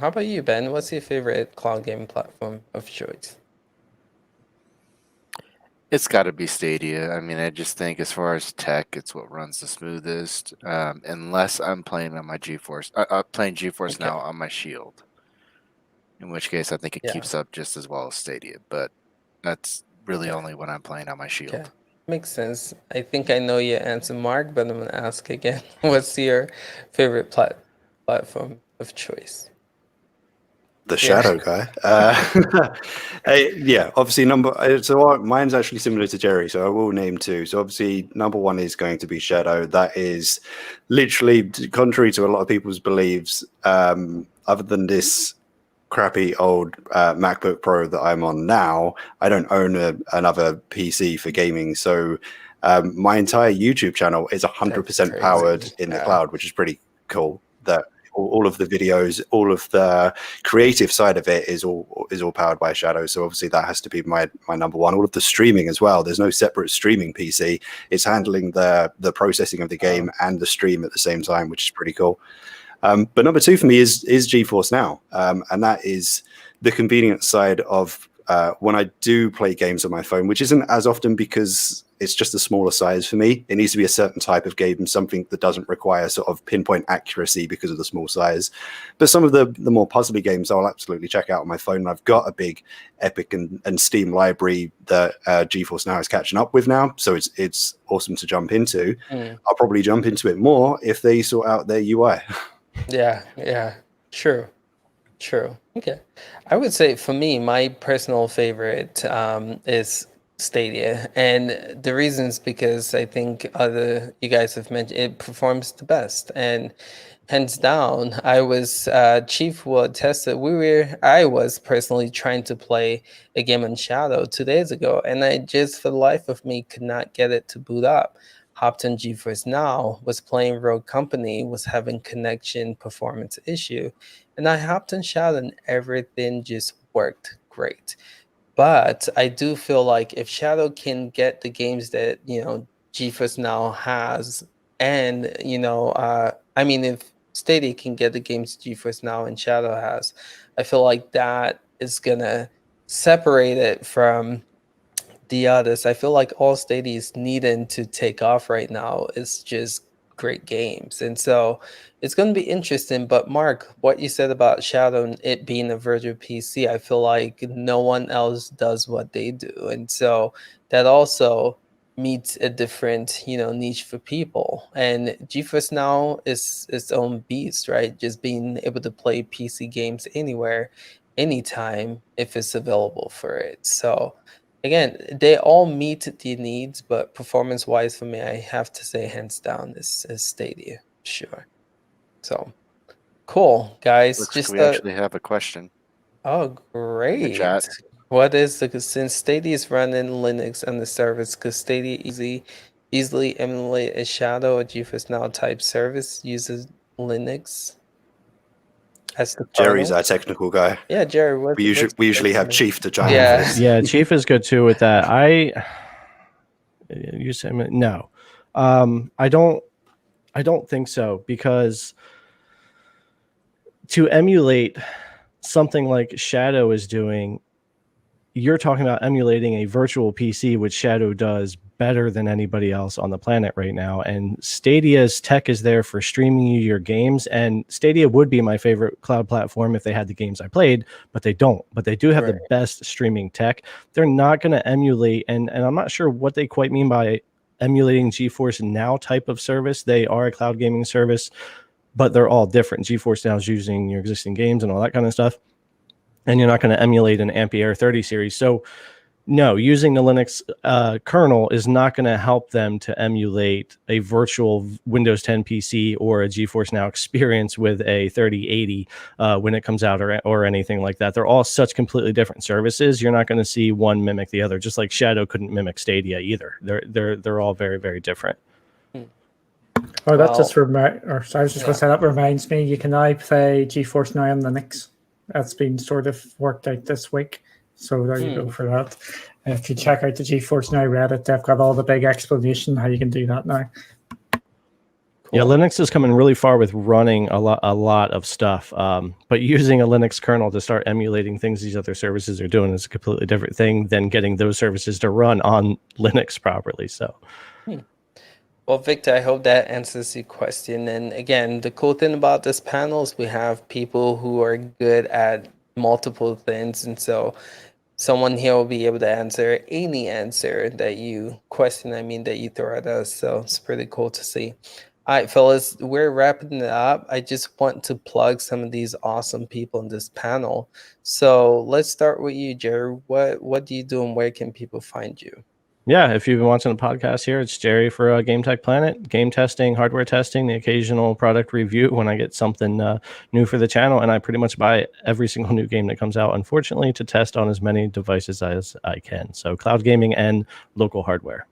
How about you, Ben? What's your favorite cloud gaming platform of choice? It's got to be Stadia. I mean, I just think as far as tech, it's what runs the smoothest. Unless I'm playing on my GeForce, playing GeForce Now on my Shield. In which case, I think it keeps up just as well as Stadia. But that's really only when I'm playing on my Shield. Okay. Makes sense. I think I know your answer, Mark, but I'm going to ask again. What's your favorite platform of choice? The Shadow guy. Yeah, obviously so mine's actually similar to Jerry, so I will name two. So obviously number one is going to be Shadow. That is literally contrary to a lot of people's beliefs, other than this crappy old MacBook Pro that I'm on now, I don't own another PC for gaming. So my entire YouTube channel is 100% powered in the cloud, which is pretty cool. That all of the videos, all of the creative side of it is all powered by Shadow. So obviously that has to be my number one. All of the streaming as well. There's no separate streaming PC. It's handling the processing of the game and the stream at the same time, which is pretty cool. But number two for me is GeForce Now, and that is the convenience side of when I do play games on my phone, which isn't as often because it's just a smaller size for me. It needs to be a certain type of game, something that doesn't require sort of pinpoint accuracy because of the small size. But some of the more puzzly games I'll absolutely check out on my phone. I've got a big Epic and Steam library that GeForce Now is catching up with now, so it's awesome to jump into. I'll probably jump into it more if they sort out their UI. Yeah. True. Okay. I would say for me, my personal favorite is Stadia. And the reason is because I think you guys have mentioned it performs the best. And hands down, I was Chief will attest that I was personally trying to play a game on Shadow 2 days ago, and I just for the life of me could not get it to boot up. Hopped on GeForce Now, was playing Rogue Company, was having connection performance issue, and I hopped on Shadow and everything just worked great. But I do feel like if Shadow can get the games that GeForce Now has, and if Stadia can get the games GeForce Now and Shadow has, I feel like that is gonna separated from the others. I feel like all Stadia is needing to take off right now is just great games. And so it's going to be interesting. But Mark, what you said about Shadow and it being a virtual PC, I feel like no one else does what they do. And so that also meets a different, niche for people. And Geforce Now is its own beast, right? Just being able to play PC games anywhere, anytime, if it's available for it. So again, they all meet the needs, but performance-wise, for me, I have to say hands down is Stadia, sure. So cool, guys. Looks Just like we actually have a question oh, in the great. chat. What is since Stadia is running Linux on the service, could Stadia easily emulate a Shadow or GeForce Now type service uses Linux as the Jerry's kernel? our technical guy. Yeah, Jerry, We usually have Chief to chime in Yeah. for this. Yeah, Chief is good too with that. You say no. I don't think so, because to emulate something like Shadow is doing, you're talking about emulating a virtual PC, which Shadow does better than anybody else on the planet right now. And Stadia's tech is there for streaming you your games. And Stadia would be my favorite cloud platform if they had the games I played, but they don't. But they do have the best streaming tech. They're not going to emulate, and I'm not sure what they quite mean by emulating GeForce Now type of service. They are a cloud gaming service, but they're all different. GeForce Now is using your existing games and all that kind of stuff, and you're not going to emulate an Ampere 30 series. So no, using the Linux kernel is not going to help them to emulate a virtual Windows 10 PC or a GeForce Now experience with a 3080 when it comes out, or anything like that. They're all such completely different services. You're not going to see one mimic the other, just like Shadow couldn't mimic Stadia either. They're all very, very different. Oh, that just I was just going to say, that reminds me, you can now play GeForce Now on Linux. That's been sort of worked out this week. So there you go for that. If you check out the GeForce Now Reddit, they've got all the big explanation how you can do that now. Cool. Yeah, Linux is coming really far with running a lot of stuff. But using a Linux kernel to start emulating things these other services are doing is a completely different thing than getting those services to run on Linux properly. So. Well, Victor, I hope that answers your question. And again, the cool thing about this panel is we have people who are good at multiple things. And so someone here will be able to answer any answer that you throw at us. So it's pretty cool to see. All right, fellas, we're wrapping it up. I just want to plug some of these awesome people in this panel. So let's start with you, Jerry. What do you do and where can people find you? Yeah, if you've been watching the podcast here, it's Jerry for Game Tech Planet, game testing, hardware testing, the occasional product review when I get something new for the channel. And I pretty much buy every single new game that comes out, unfortunately, to test on as many devices as I can. So cloud gaming and local hardware.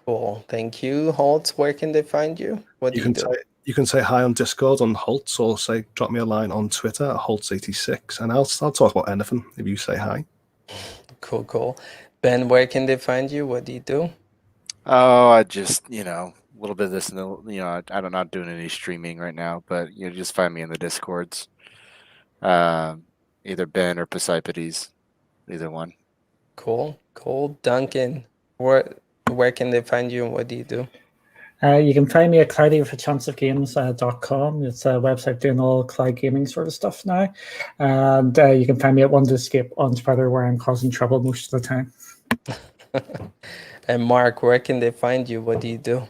Cool. Thank you. Holtz, where can they find you? What do you do? You can say hi on Discord on Holtz, or drop me a line on Twitter at Holtz86, and I'll talk about anything if you say hi. Cool. Ben, where can they find you? What do you do? Oh, I just, a little bit of this, I'm not doing any streaming right now, but just find me in the Discords. Either Ben or Posipides, either one. Cool. Duncan, where can they find you and what do you do? You can find me at cloudywithachanceofgames.com. It's a website doing all cloud gaming sort of stuff now. And you can find me at Wonderscape on Twitter, where I'm causing trouble most of the time. And Mark, where can they find you? What do you do?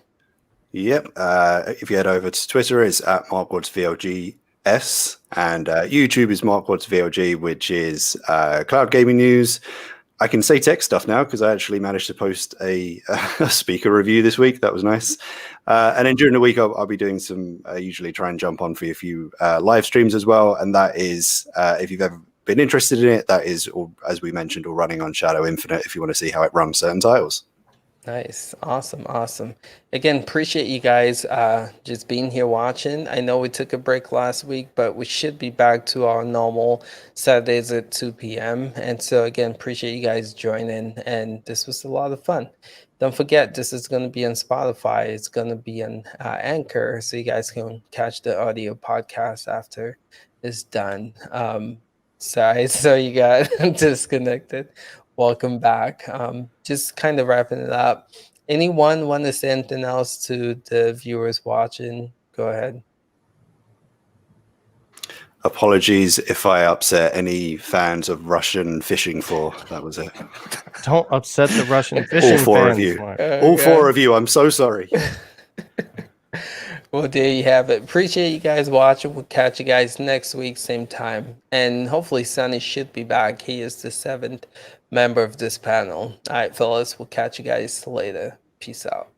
Yep. If you head over to Twitter, it's at MarkWoodsVLGS, and YouTube is MarkWoodsVLG, which is cloud gaming news. I can say tech stuff now because I actually managed to post a speaker review this week. That was nice. And then during the week, I'll be doing some, usually try and jump on for a few live streams as well. And that is, if you've ever been interested in it, that is, as we mentioned, all running on Shadow Infinite if you want to see how it runs certain titles. Nice. Awesome. Again, appreciate you guys just being here watching. I know we took a break last week, but we should be back to our normal Saturdays at 2 p.m. And so again, appreciate you guys joining. And this was a lot of fun. Don't forget, this is going to be on Spotify. It's going to be on Anchor, so you guys can catch the audio podcast after it's done. Sorry, so you got disconnected. Welcome back. Just kind of wrapping it up. Anyone want to say anything else to the viewers watching? Go ahead. Apologies if I upset any fans of Russian fishing for. That was it. Don't upset the Russian fishing All four fans, of you. Mark. All four of you. I'm so sorry. Well, there you have it. Appreciate you guys watching. We'll catch you guys next week, same time. And hopefully Sonny should be back. He is the 7th member of this panel. All right, fellas, we'll catch you guys later. Peace out.